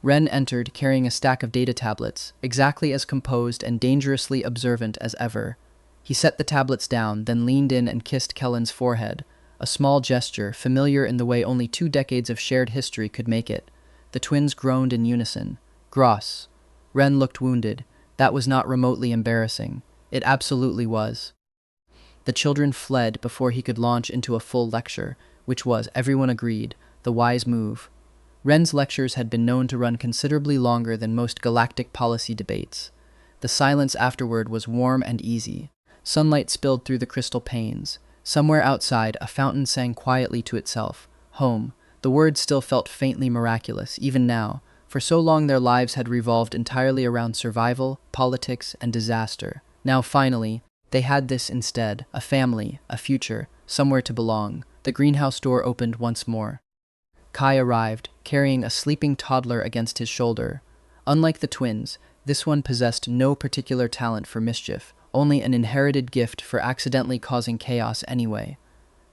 Ren entered, carrying a stack of data tablets, exactly as composed and dangerously observant as ever. He set the tablets down, then leaned in and kissed Kellen's forehead, a small gesture familiar in the way only 2 decades of shared history could make it. The twins groaned in unison. Gross. Ren looked wounded. That was not remotely embarrassing. It absolutely was. The children fled before he could launch into a full lecture, which was, everyone agreed, the wise move. Ren's lectures had been known to run considerably longer than most galactic policy debates. The silence afterward was warm and easy. Sunlight spilled through the crystal panes. Somewhere outside, a fountain sang quietly to itself. Home. The words still felt faintly miraculous, even now. For so long their lives had revolved entirely around survival, politics, and disaster. Now, finally, they had this instead, a family, a future, somewhere to belong. The greenhouse door opened once more. Kai arrived, carrying a sleeping toddler against his shoulder. Unlike the twins, this one possessed no particular talent for mischief, only an inherited gift for accidentally causing chaos anyway.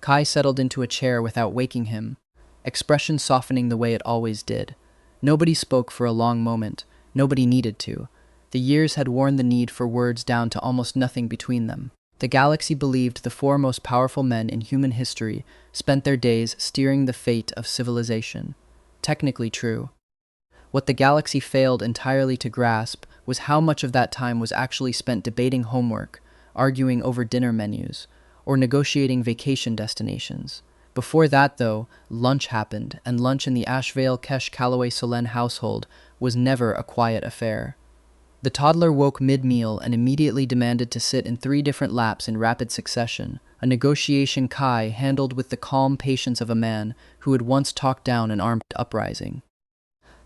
Kai settled into a chair without waking him, expression softening the way it always did. Nobody spoke for a long moment. Nobody needed to. The years had worn the need for words down to almost nothing between them. The galaxy believed the 4 most powerful men in human history spent their days steering the fate of civilization. Technically true. What the galaxy failed entirely to grasp was how much of that time was actually spent debating homework, arguing over dinner menus, or negotiating vacation destinations. Before that, though, lunch happened, and lunch in the Ashvale Kesh Calloway Solen household was never a quiet affair. The toddler woke mid-meal and immediately demanded to sit in 3 different laps in rapid succession, a negotiation Kai handled with the calm patience of a man who had once talked down an armed uprising.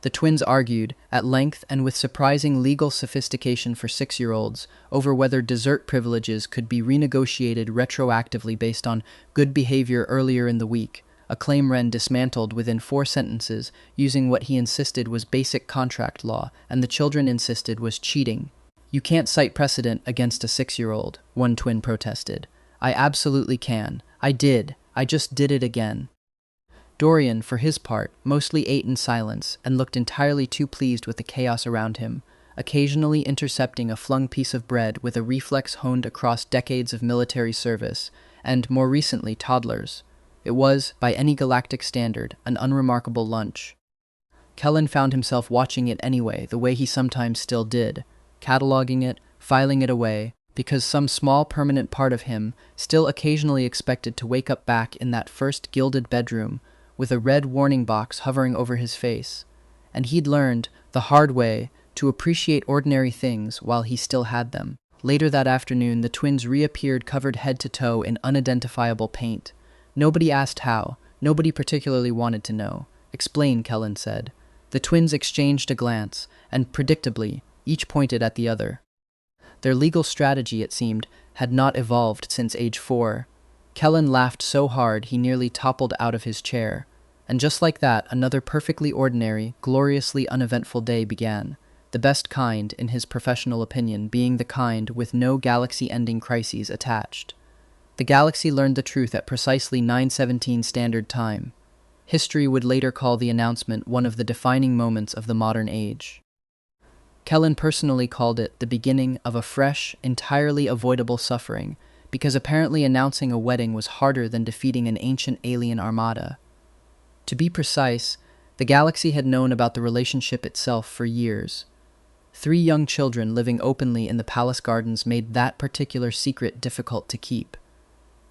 The twins argued, at length and with surprising legal sophistication for 6-year-olds, over whether dessert privileges could be renegotiated retroactively based on good behavior earlier in the week, a claim Ren dismantled within 4 sentences using what he insisted was basic contract law and the children insisted was cheating. "You can't cite precedent against a 6-year-old, one twin protested. "I absolutely can. I did. I just did it again." Dorian, for his part, mostly ate in silence and looked entirely too pleased with the chaos around him, occasionally intercepting a flung piece of bread with a reflex honed across decades of military service, and, more recently, toddlers. It was, by any galactic standard, an unremarkable lunch. Kellen found himself watching it anyway, the way he sometimes still did, cataloging it, filing it away, because some small permanent part of him still occasionally expected to wake up back in that first gilded bedroom, with a red warning box hovering over his face, and he'd learned, the hard way, to appreciate ordinary things while he still had them. Later that afternoon, the twins reappeared covered head to toe in unidentifiable paint. Nobody asked how, nobody particularly wanted to know. "Explain," Kellen said. The twins exchanged a glance, and predictably, each pointed at the other. Their legal strategy, it seemed, had not evolved since age 4. Kellen laughed so hard he nearly toppled out of his chair. And just like that, another perfectly ordinary, gloriously uneventful day began. The best kind, in his professional opinion, being the kind with no galaxy-ending crises attached. The galaxy learned the truth at precisely 9:17 Standard Time. History would later call the announcement one of the defining moments of the modern age. Kellen personally called it the beginning of a fresh, entirely avoidable suffering, because apparently announcing a wedding was harder than defeating an ancient alien armada. To be precise, the galaxy had known about the relationship itself for years. 3 young children living openly in the palace gardens made that particular secret difficult to keep.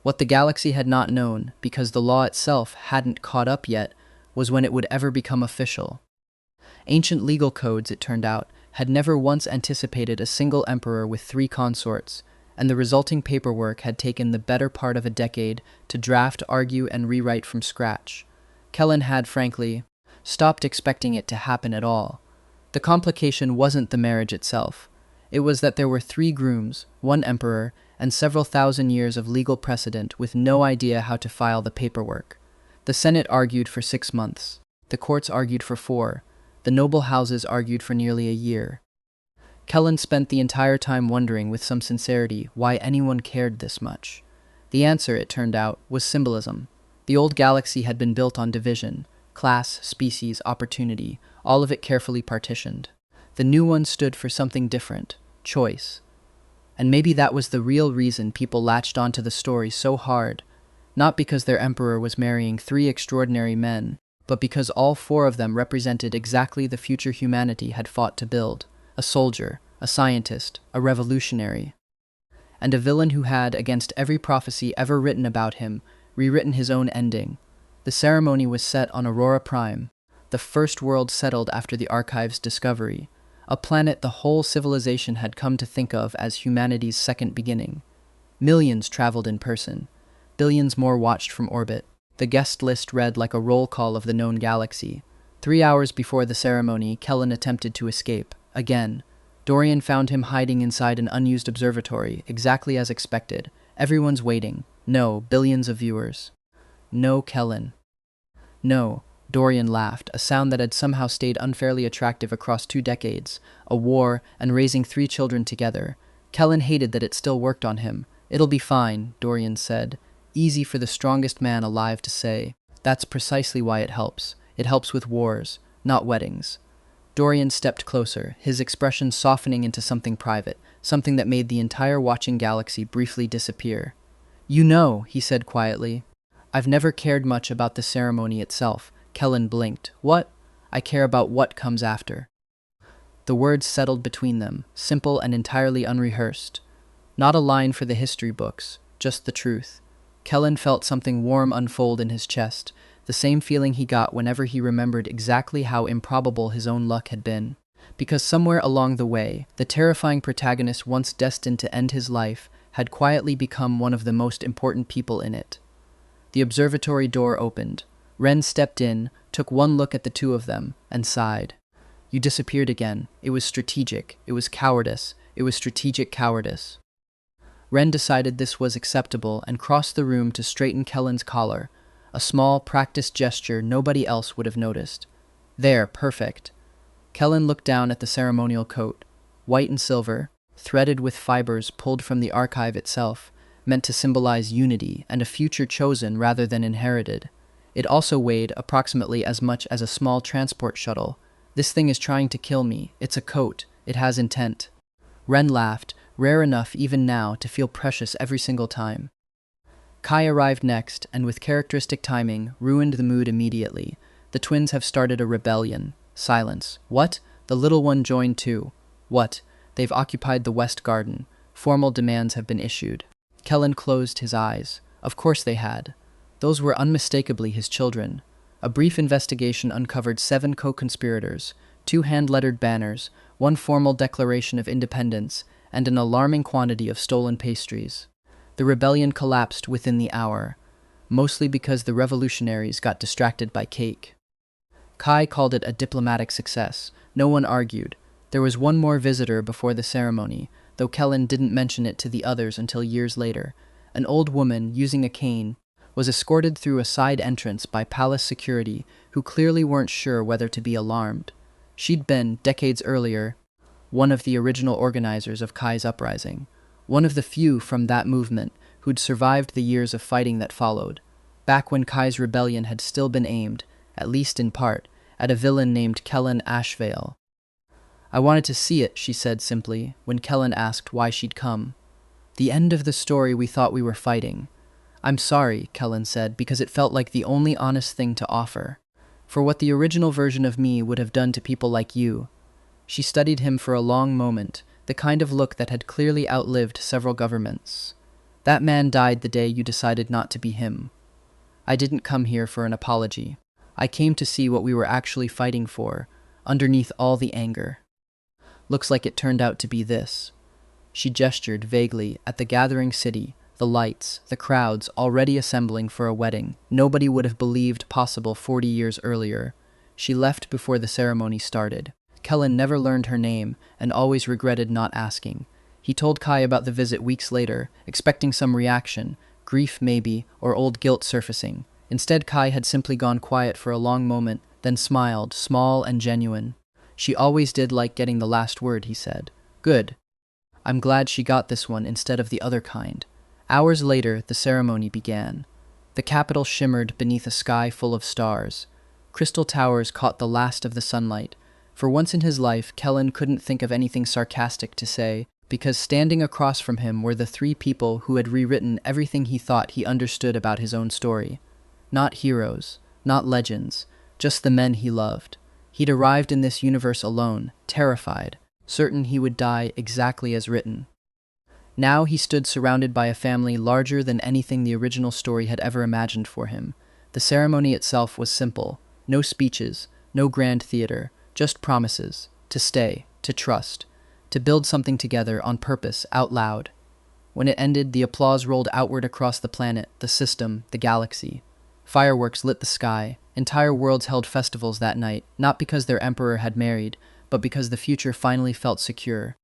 What the galaxy had not known, because the law itself hadn't caught up yet, was when it would ever become official. Ancient legal codes, it turned out, had never once anticipated a single emperor with 3 consorts, and the resulting paperwork had taken the better part of a decade to draft, argue, and rewrite from scratch. Kellen had, frankly, stopped expecting it to happen at all. The complication wasn't the marriage itself. It was that there were 3 grooms, 1 emperor, and several thousand years of legal precedent with no idea how to file the paperwork. The Senate argued for 6 months. The courts argued for 4. The noble houses argued for nearly a year. Kellen spent the entire time wondering with some sincerity why anyone cared this much. The answer, it turned out, was symbolism. The old galaxy had been built on division, class, species, opportunity, all of it carefully partitioned. The new one stood for something different, choice. And maybe that was the real reason people latched onto the story so hard, not because their emperor was marrying 3 extraordinary men, but because all 4 of them represented exactly the future humanity had fought to build: a soldier, a scientist, a revolutionary, and a villain who had, against every prophecy ever written about him, rewritten his own ending. The ceremony was set on Aurora Prime, the first world settled after the Archive's discovery, a planet the whole civilization had come to think of as humanity's second beginning. Millions traveled in person. Billions more watched from orbit. The guest list read like a roll call of the known galaxy. 3 hours before the ceremony, Kellen attempted to escape. Again. Dorian found him hiding inside an unused observatory, exactly as expected. Everyone's waiting. No, billions of viewers. No, Kellen. No, Dorian laughed, a sound that had somehow stayed unfairly attractive across 2 decades, a war, and raising 3 children together. Kellen hated that it still worked on him. It'll be fine, Dorian said. Easy for the strongest man alive to say. That's precisely why it helps. It helps with wars, not weddings. Dorian stepped closer, his expression softening into something private, something that made the entire watching galaxy briefly disappear. You know, he said quietly. I've never cared much about the ceremony itself. Kellen blinked. What? I care about what comes after. The words settled between them, simple and entirely unrehearsed. Not a line for the history books, just the truth. Kellen felt something warm unfold in his chest, the same feeling he got whenever he remembered exactly how improbable his own luck had been. Because somewhere along the way, the terrifying protagonist once destined to end his life had quietly become one of the most important people in it. The observatory door opened. Ren stepped in, took one look at the 2 of them, and sighed. You disappeared again. It was strategic. It was cowardice. It was strategic cowardice. Ren decided this was acceptable and crossed the room to straighten Kellen's collar, a small, practiced gesture nobody else would have noticed. There, perfect. Kellen looked down at the ceremonial coat, white and silver, threaded with fibers pulled from the archive itself, meant to symbolize unity and a future chosen rather than inherited. It also weighed approximately as much as a small transport shuttle. This thing is trying to kill me. It's a coat. It has intent. Ren laughed, rare enough even now to feel precious every single time. Kai arrived next, and with characteristic timing, ruined the mood immediately. The twins have started a rebellion. Silence. What? The little one joined too. What? They've occupied the West Garden. Formal demands have been issued. Kellen closed his eyes. Of course they had. Those were unmistakably his children. A brief investigation uncovered 7 co-conspirators, 2 hand-lettered banners, 1 formal declaration of independence, and an alarming quantity of stolen pastries. The rebellion collapsed within the hour, mostly because the revolutionaries got distracted by cake. Kai called it a diplomatic success. No one argued. There was 1 more visitor before the ceremony, though Kellen didn't mention it to the others until years later. An old woman, using a cane, was escorted through a side entrance by palace security who clearly weren't sure whether to be alarmed. She'd been, decades earlier, one of the original organizers of Kai's uprising, one of the few from that movement who'd survived the years of fighting that followed, back when Kai's rebellion had still been aimed, at least in part, at a villain named Kellen Ashvale. I wanted to see it, she said simply, when Kellen asked why she'd come. The end of the story we thought we were fighting. I'm sorry, Kellen said, because it felt like the only honest thing to offer. For what the original version of me would have done to people like you. She studied him for a long moment, the kind of look that had clearly outlived several governments. That man died the day you decided not to be him. I didn't come here for an apology. I came to see what we were actually fighting for, underneath all the anger. Looks like it turned out to be this. She gestured vaguely at the gathering city, the lights, the crowds already assembling for a wedding nobody would have believed possible 40 years earlier. She left before the ceremony started. Kellen never learned her name and always regretted not asking. He told Kai about the visit weeks later, expecting some reaction, grief maybe, or old guilt surfacing. Instead, Kai had simply gone quiet for a long moment, then smiled, small and genuine. She always did like getting the last word, he said. Good. I'm glad she got this one instead of the other kind. Hours later, the ceremony began. The capital shimmered beneath a sky full of stars. Crystal towers caught the last of the sunlight. For once in his life, Kellen couldn't think of anything sarcastic to say, because standing across from him were the three people who had rewritten everything he thought he understood about his own story. Not heroes, not legends, just the men he loved. He'd arrived in this universe alone, terrified, certain he would die exactly as written. Now he stood surrounded by a family larger than anything the original story had ever imagined for him. The ceremony itself was simple. No speeches, no grand theater, just promises, to stay, to trust, to build something together on purpose, out loud. When it ended, the applause rolled outward across the planet, the system, the galaxy. Fireworks lit the sky. Entire worlds held festivals that night, not because their emperor had married, but because the future finally felt secure.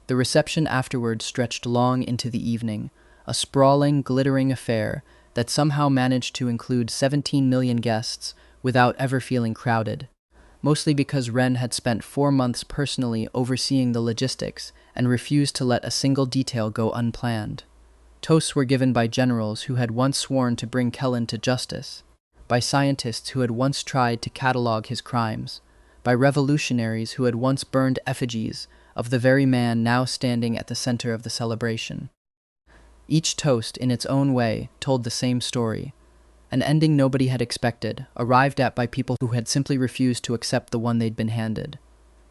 The reception afterward stretched long into the evening, a sprawling, glittering affair that somehow managed to include 17 million guests without ever feeling crowded. Mostly because Ren had spent 4 months personally overseeing the logistics and refused to let a single detail go unplanned. Toasts were given by generals who had once sworn to bring Kellen to justice, by scientists who had once tried to catalog his crimes, by revolutionaries who had once burned effigies of the very man now standing at the center of the celebration. Each toast, in its own way, told the same story, an ending nobody had expected, arrived at by people who had simply refused to accept the one they'd been handed.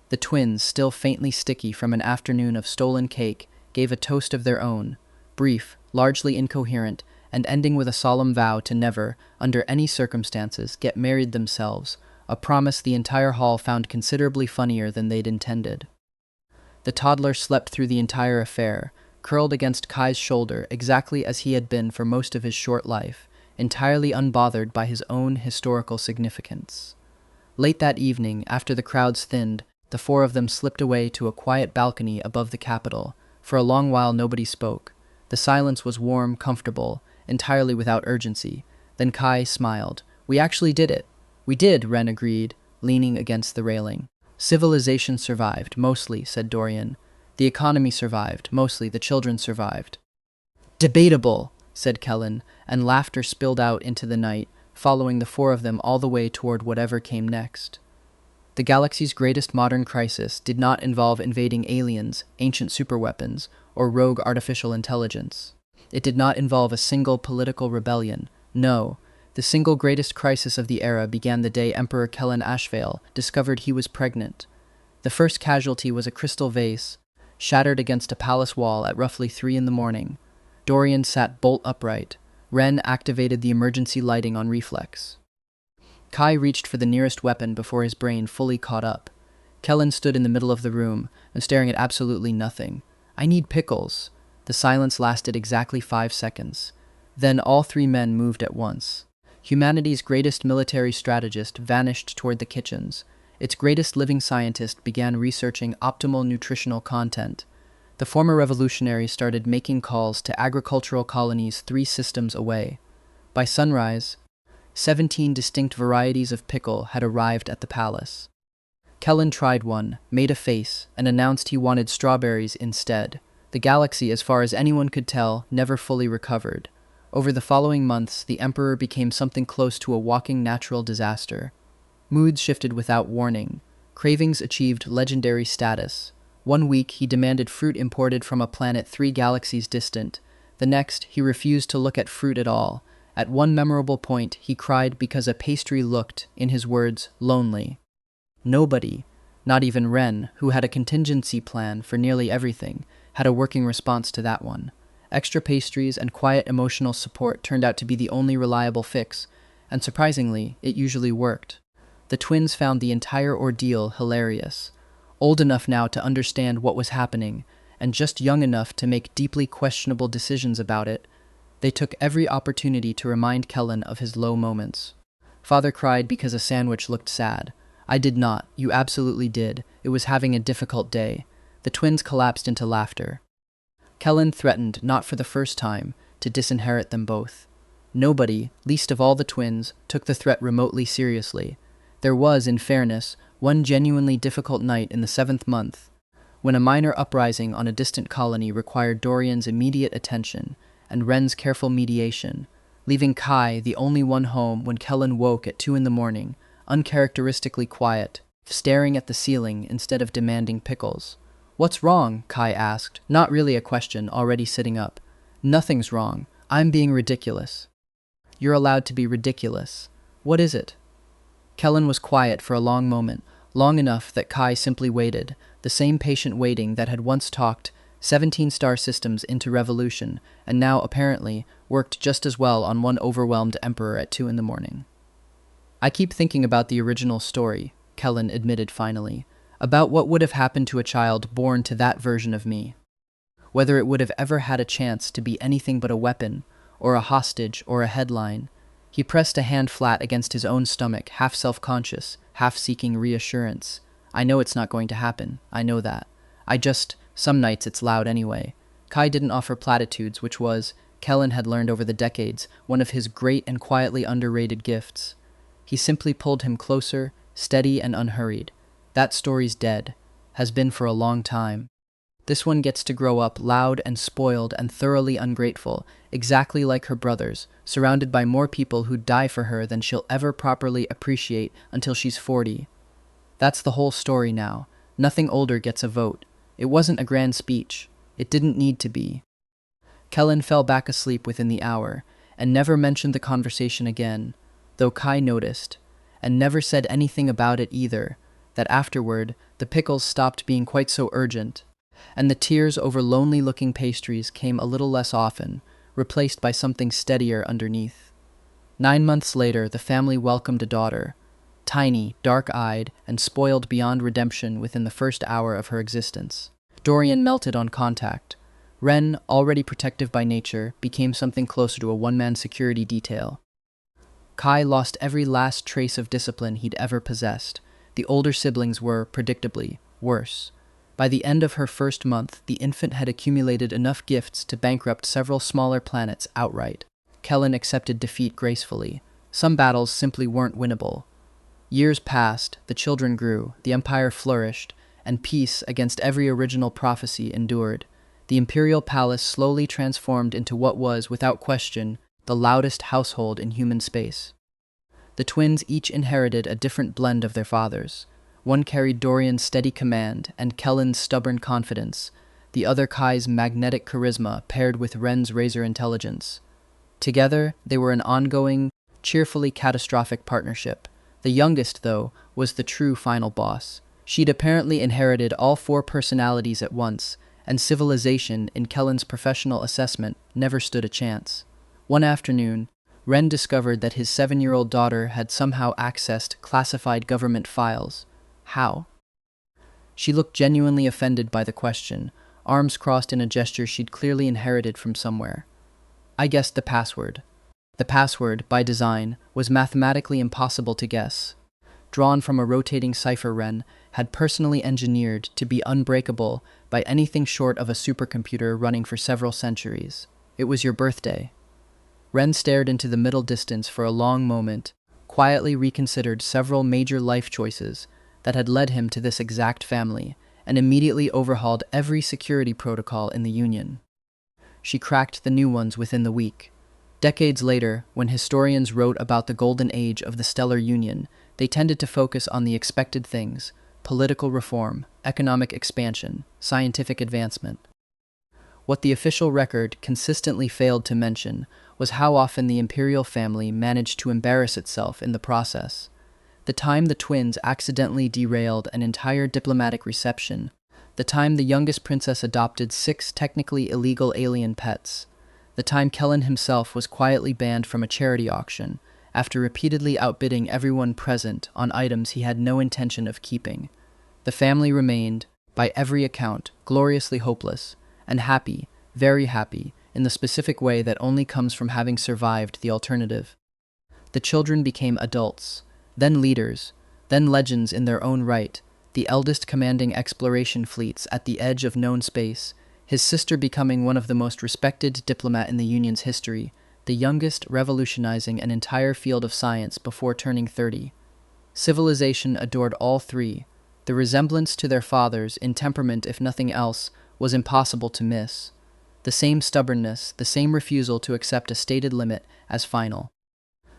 The twins, still faintly sticky from an afternoon of stolen cake, gave a toast of their own, brief, largely incoherent, and ending with a solemn vow to never, under any circumstances, get married themselves, a promise the entire hall found considerably funnier than they'd intended. The toddler slept through the entire affair, curled against Kai's shoulder exactly as he had been for most of his short life, entirely unbothered by his own historical significance. Late that evening, after the crowds thinned, the four of them slipped away to a quiet balcony above the capital. For a long while nobody spoke. The silence was warm, comfortable, entirely without urgency. Then Kai smiled. "We actually did it." "We did," Ren agreed, leaning against the railing. "Civilization survived, mostly," said Dorian. "The economy survived, mostly the children survived." "Debatable," said Kellen, and laughter spilled out into the night, following the four of them all the way toward whatever came next. The galaxy's greatest modern crisis did not involve invading aliens, ancient superweapons, or rogue artificial intelligence. It did not involve a single political rebellion. No, the single greatest crisis of the era began the day Emperor Kellen Ashvale discovered he was pregnant. The first casualty was a crystal vase, shattered against a palace wall at roughly 3 a.m. Dorian sat bolt upright. Ren activated the emergency lighting on reflex. Kai reached for the nearest weapon before his brain fully caught up. Kellen stood in the middle of the room and staring at absolutely nothing. "I need pickles." The silence lasted exactly 5 seconds. Then all three men moved at once. Humanity's greatest military strategist vanished toward the kitchens. Its greatest living scientist began researching optimal nutritional content. The former revolutionaries started making calls to agricultural colonies 3 systems away. By sunrise, 17 distinct varieties of pickle had arrived at the palace. Kellen tried one, made a face, and announced he wanted strawberries instead. The galaxy, as far as anyone could tell, never fully recovered. Over the following months, the Emperor became something close to a walking natural disaster. Moods shifted without warning. Cravings achieved legendary status. One week, he demanded fruit imported from a planet 3 galaxies distant. The next, he refused to look at fruit at all. At one memorable point, he cried because a pastry looked, in his words, lonely. Nobody, Not even Ren, who had a contingency plan for nearly everything, had a working response to that one. Extra pastries and quiet emotional support turned out to be the only reliable fix, and surprisingly, it usually worked. The twins found the entire ordeal hilarious. Old enough now to understand what was happening, and just young enough to make deeply questionable decisions about it, they took every opportunity to remind Kellen of his low moments. Father cried because a sandwich looked sad. I did not. You absolutely did. It was having a difficult day. The twins collapsed into laughter. Kellen threatened, not for the first time, to disinherit them both. Nobody, least of all the twins, took the threat remotely seriously. There was, in fairness, one genuinely difficult night in the 7th month, when a minor uprising on a distant colony required Dorian's immediate attention and Ren's careful mediation, leaving Kai the only one home when Kellen woke at 2 in the morning, uncharacteristically quiet, staring at the ceiling instead of demanding pickles. "What's wrong?" Kai asked, not really a question, already sitting up. "Nothing's wrong. I'm being ridiculous." "You're allowed to be ridiculous. What is it?" Kellen was quiet for a long moment, long enough that Kai simply waited, the same patient waiting that had once talked 17-star systems into revolution, and now, apparently, worked just as well on one overwhelmed emperor at 2 in the morning. "I keep thinking about the original story," Kellen admitted finally, "about what would have happened to a child born to that version of me. Whether it would have ever had a chance to be anything but a weapon, or a hostage, or a headline." He pressed a hand flat against his own stomach, half self-conscious, half seeking reassurance. "I know it's not going to happen. I know that. Some nights it's loud anyway." Kai didn't offer platitudes, which was, Kellen had learned over the decades, one of his great and quietly underrated gifts. He simply pulled him closer, steady and unhurried. "That story's dead. Has been for a long time. This one gets to grow up loud and spoiled and thoroughly ungrateful, exactly like her brothers, surrounded by more people who'd die for her than she'll ever properly appreciate until she's 40. That's the whole story now. Nothing older gets a vote. It wasn't a grand speech. It didn't need to be." Kellen fell back asleep within the hour, and never mentioned the conversation again, though Kai noticed, and never said anything about it either, that afterward the pickles stopped being quite so urgent, and the tears over lonely-looking pastries came a little less often, replaced by something steadier underneath. 9 months later, the family welcomed a daughter, tiny, dark-eyed, and spoiled beyond redemption within the first hour of her existence. Dorian melted on contact. Ren, already protective by nature, became something closer to a one-man security detail. Kai lost every last trace of discipline he'd ever possessed. The older siblings were, predictably, worse. By the end of her first month, the infant had accumulated enough gifts to bankrupt several smaller planets outright. Kellen accepted defeat gracefully. Some battles simply weren't winnable. Years passed, the children grew, the empire flourished, and peace against every original prophecy endured. The imperial palace slowly transformed into what was, without question, the loudest household in human space. The twins each inherited a different blend of their fathers. One carried Dorian's steady command and Kellen's stubborn confidence, the other Kai's magnetic charisma paired with Ren's razor intelligence. Together, they were an ongoing, cheerfully catastrophic partnership. The youngest, though, was the true final boss. She'd apparently inherited all 4 personalities at once, and civilization, in Kellen's professional assessment, never stood a chance. One afternoon, Ren discovered that his 7-year-old daughter had somehow accessed classified government files. How? She looked genuinely offended by the question, arms crossed in a gesture she'd clearly inherited from somewhere. "I guessed the password." The password, by design, was mathematically impossible to guess. Drawn from a rotating cipher Ren had personally engineered to be unbreakable by anything short of a supercomputer running for several centuries. "It was your birthday." Ren stared into the middle distance for a long moment, quietly reconsidered several major life choices that had led him to this exact family, and immediately overhauled every security protocol in the Union. She cracked the new ones within the week. Decades later, when historians wrote about the golden age of the Stellar Union, they tended to focus on the expected things: political reform, economic expansion, scientific advancement. What the official record consistently failed to mention was how often the imperial family managed to embarrass itself in the process. The time the twins accidentally derailed an entire diplomatic reception. The time the youngest princess adopted 6 technically illegal alien pets. The time Kellen himself was quietly banned from a charity auction after repeatedly outbidding everyone present on items he had no intention of keeping. The family remained, by every account, gloriously hopeless, and happy, very happy, in the specific way that only comes from having survived the alternative. The children became adults, then leaders, then legends in their own right, the eldest commanding exploration fleets at the edge of known space, his sister becoming one of the most respected diplomat in the Union's history, the youngest revolutionizing an entire field of science before turning 30. Civilization adored all 3. The resemblance to their fathers, in temperament if nothing else, was impossible to miss. The same stubbornness, the same refusal to accept a stated limit as final.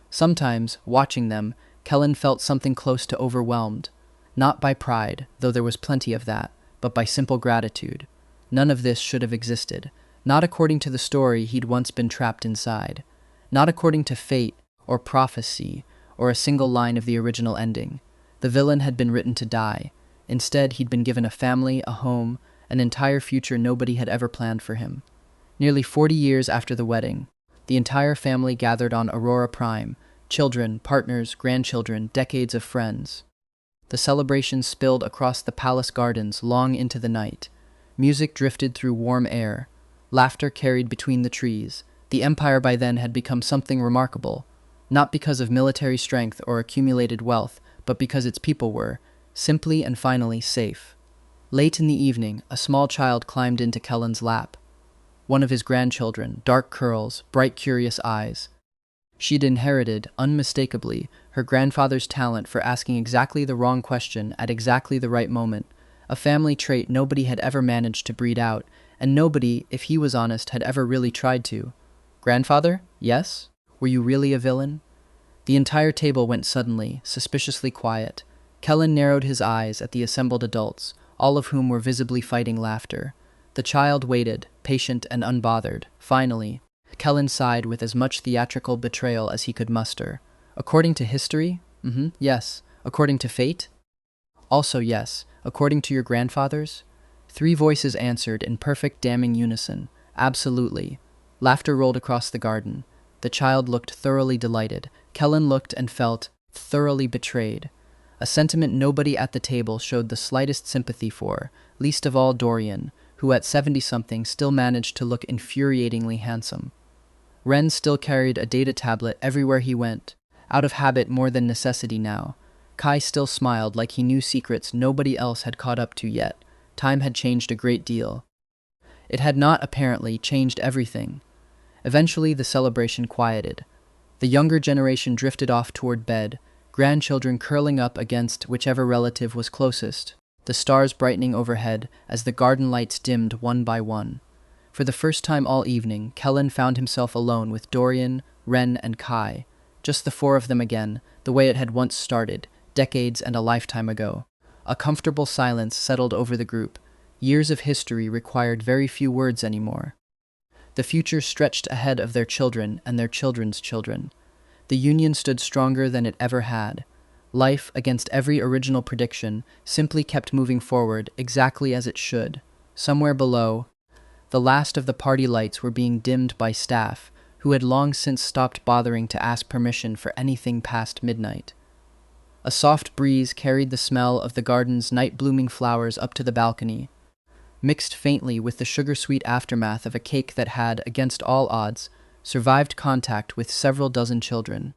Sometimes, watching them, Kellen felt something close to overwhelmed, not by pride, though there was plenty of that, but by simple gratitude. None of this should have existed, not according to the story he'd once been trapped inside, not according to fate or prophecy or a single line of the original ending. The villain had been written to die. Instead, he'd been given a family, a home, an entire future nobody had ever planned for him. Nearly 40 years after the wedding, the entire family gathered on Aurora Prime, children, partners, grandchildren, decades of friends. The celebration spilled across the palace gardens long into the night. Music drifted through warm air. Laughter carried between the trees. The empire by then had become something remarkable, not because of military strength or accumulated wealth, but because its people were, simply and finally, safe. Late in the evening, a small child climbed into Kellen's lap. One of his grandchildren, dark curls, bright curious eyes. She'd inherited, unmistakably, her grandfather's talent for asking exactly the wrong question at exactly the right moment, a family trait nobody had ever managed to breed out, and nobody, if he was honest, had ever really tried to. Grandfather? Yes? Were you really a villain? The entire table went suddenly, suspiciously quiet. Kellen narrowed his eyes at the assembled adults, all of whom were visibly fighting laughter. The child waited, patient and unbothered. Finally, Kellen sighed with as much theatrical betrayal as he could muster. According to history? Yes. According to fate? Also yes. According to your grandfathers? 3 voices answered in perfect damning unison. Absolutely. Laughter rolled across the garden. The child looked thoroughly delighted. Kellen looked and felt thoroughly betrayed. A sentiment nobody at the table showed the slightest sympathy for, least of all Dorian, who at 70-something still managed to look infuriatingly handsome. Ren still carried a data tablet everywhere he went, out of habit more than necessity now. Kai still smiled like he knew secrets nobody else had caught up to yet. Time had changed a great deal. It had not, apparently, changed everything. Eventually the celebration quieted. The younger generation drifted off toward bed, grandchildren curling up against whichever relative was closest, the stars brightening overhead as the garden lights dimmed one by one. For the first time all evening, Kellen found himself alone with Dorian, Ren, and Kai, just the 4 of them again, the way it had once started, decades and a lifetime ago. A comfortable silence settled over the group. Years of history required very few words anymore. The future stretched ahead of their children and their children's children. The Union stood stronger than it ever had. Life, against every original prediction, simply kept moving forward exactly as it should. Somewhere below, the last of the party lights were being dimmed by staff, who had long since stopped bothering to ask permission for anything past midnight. A soft breeze carried the smell of the garden's night-blooming flowers up to the balcony, mixed faintly with the sugar-sweet aftermath of a cake that had, against all odds, survived contact with several dozen children.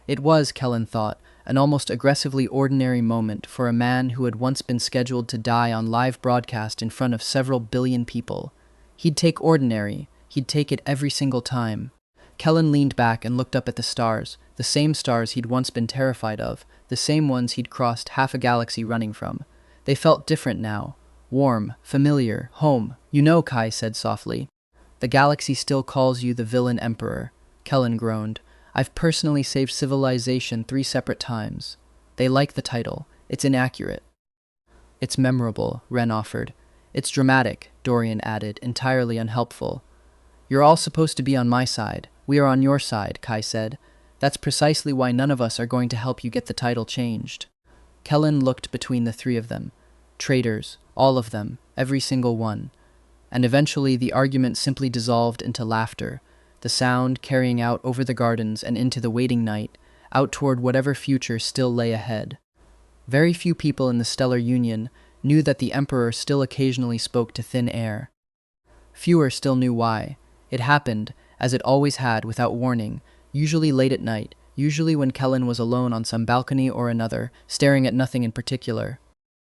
It was, Kellen thought, an almost aggressively ordinary moment for a man who had once been scheduled to die on live broadcast in front of several billion people. He'd take ordinary. He'd take it every single time. Kellen leaned back and looked up at the stars, the same stars he'd once been terrified of, the same ones he'd crossed half a galaxy running from. They felt different now. Warm, familiar, home. You know, Kai said softly. The galaxy still calls you the villain emperor. Kellen groaned. I've personally saved civilization 3 separate times. They like the title. It's inaccurate. It's memorable, Ren offered. It's dramatic, Dorian added, entirely unhelpful. You're all supposed to be on my side. We are on your side, Kai said. That's precisely why none of us are going to help you get the title changed. Kellen looked between the three of them. Traitors, all of them, every single one. And eventually the argument simply dissolved into laughter, the sound carrying out over the gardens and into the waiting night, out toward whatever future still lay ahead. Very few people in the Stellar Union knew that the Emperor still occasionally spoke to thin air. Fewer still knew why. It happened, as it always had, without warning, usually late at night, usually when Kellen was alone on some balcony or another, staring at nothing in particular.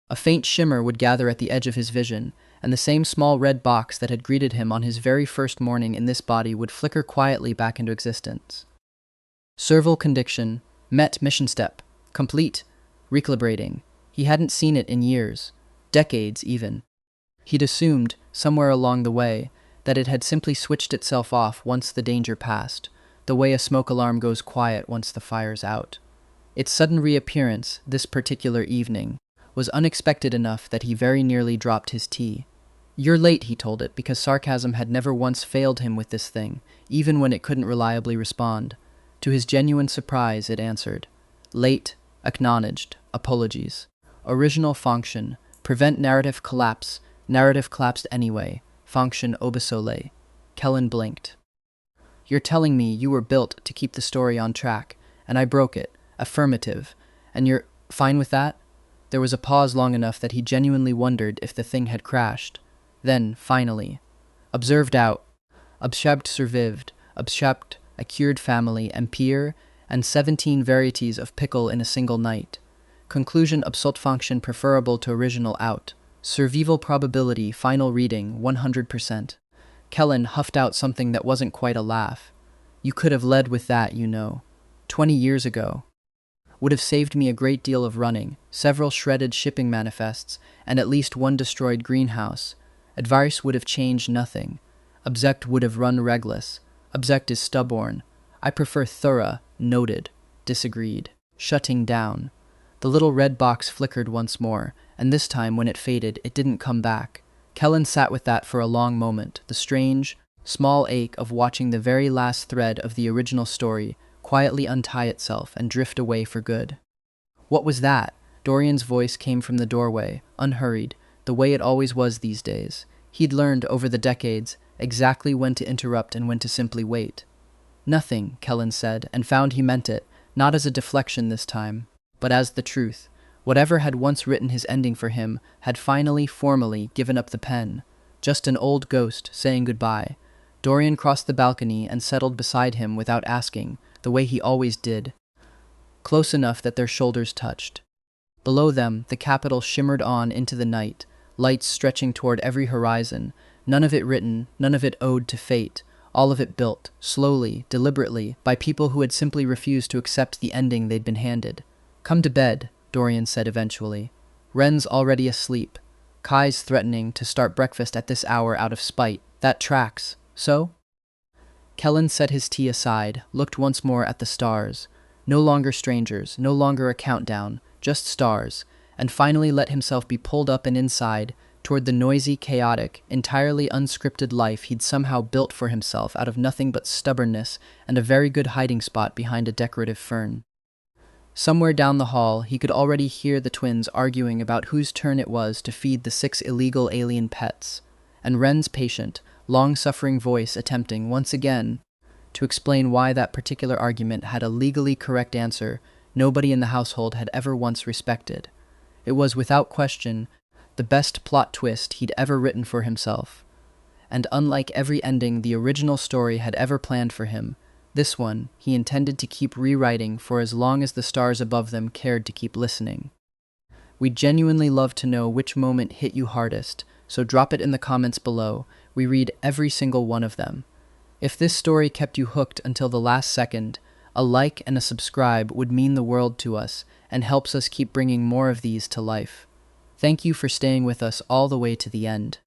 A faint shimmer would gather at the edge of his vision, and the same small red box that had greeted him on his very first morning in this body would flicker quietly back into existence. Serval condition, met mission step, complete, recalibrating. He hadn't seen it in years, decades even. He'd assumed, somewhere along the way, that it had simply switched itself off once the danger passed, the way a smoke alarm goes quiet once the fire's out. Its sudden reappearance, this particular evening, was unexpected enough that he very nearly dropped his tea. "You're late," he told it, because sarcasm had never once failed him with this thing, even when it couldn't reliably respond. To his genuine surprise, it answered. "Late, acknowledged, apologies. Original function, prevent narrative collapse, narrative collapsed anyway, function obsolete." Kellen blinked. "You're telling me you were built to keep the story on track, and I broke it, affirmative, and you're fine with that?" There was a pause long enough that he genuinely wondered if the thing had crashed. Then, finally, observed out, obshabt survived, obshapt a cured family, empire, and 17 varieties of pickle in a single night. Conclusion absolute function preferable to original out. Survival probability, final reading, 100%. Kellen huffed out something that wasn't quite a laugh. "You could have led with that, 20 years ago. Would have saved me a great deal of running, several shredded shipping manifests, and at least one destroyed greenhouse. Advice would have changed nothing. Object would have run regless. Object is stubborn. I prefer thorough, noted, disagreed. Shutting down." The little red box flickered once more, and this time when it faded, it didn't come back. Kellen sat with that for a long moment, the strange, small ache of watching the very last thread of the original story quietly untie itself and drift away for good. "What was that?" Dorian's voice came from the doorway, unhurried, the way it always was these days. He'd learned, over the decades, exactly when to interrupt and when to simply wait. "Nothing," Kellen said, and found he meant it, not as a deflection this time, but as the truth. Whatever had once written his ending for him had finally, formally given up the pen. Just an old ghost saying goodbye. Dorian crossed the balcony and settled beside him without asking, the way he always did. Close enough that their shoulders touched. Below them, the capital shimmered on into the night, lights stretching toward every horizon, none of it written, none of it owed to fate, all of it built, slowly, deliberately, by people who had simply refused to accept the ending they'd been handed. "Come to bed," Dorian said eventually. "Ren's already asleep. Kai's threatening to start breakfast at this hour out of spite. That tracks. So?" Kellen set his tea aside, looked once more at the stars. No longer strangers, no longer a countdown, just stars, and finally let himself be pulled up and inside, toward the noisy, chaotic, entirely unscripted life he'd somehow built for himself out of nothing but stubbornness and a very good hiding spot behind a decorative fern. Somewhere down the hall, he could already hear the twins arguing about whose turn it was to feed the 6 illegal alien pets, and Ren's patient, long-suffering voice attempting, once again, to explain why that particular argument had a legally correct answer nobody in the household had ever once respected. It was, without question, the best plot twist he'd ever written for himself. And unlike every ending the original story had ever planned for him, this one he intended to keep rewriting for as long as the stars above them cared to keep listening. We'd genuinely love to know which moment hit you hardest, so drop it in the comments below. We read every single one of them. If this story kept you hooked until the last second, a like and a subscribe would mean the world to us and helps us keep bringing more of these to life. Thank you for staying with us all the way to the end.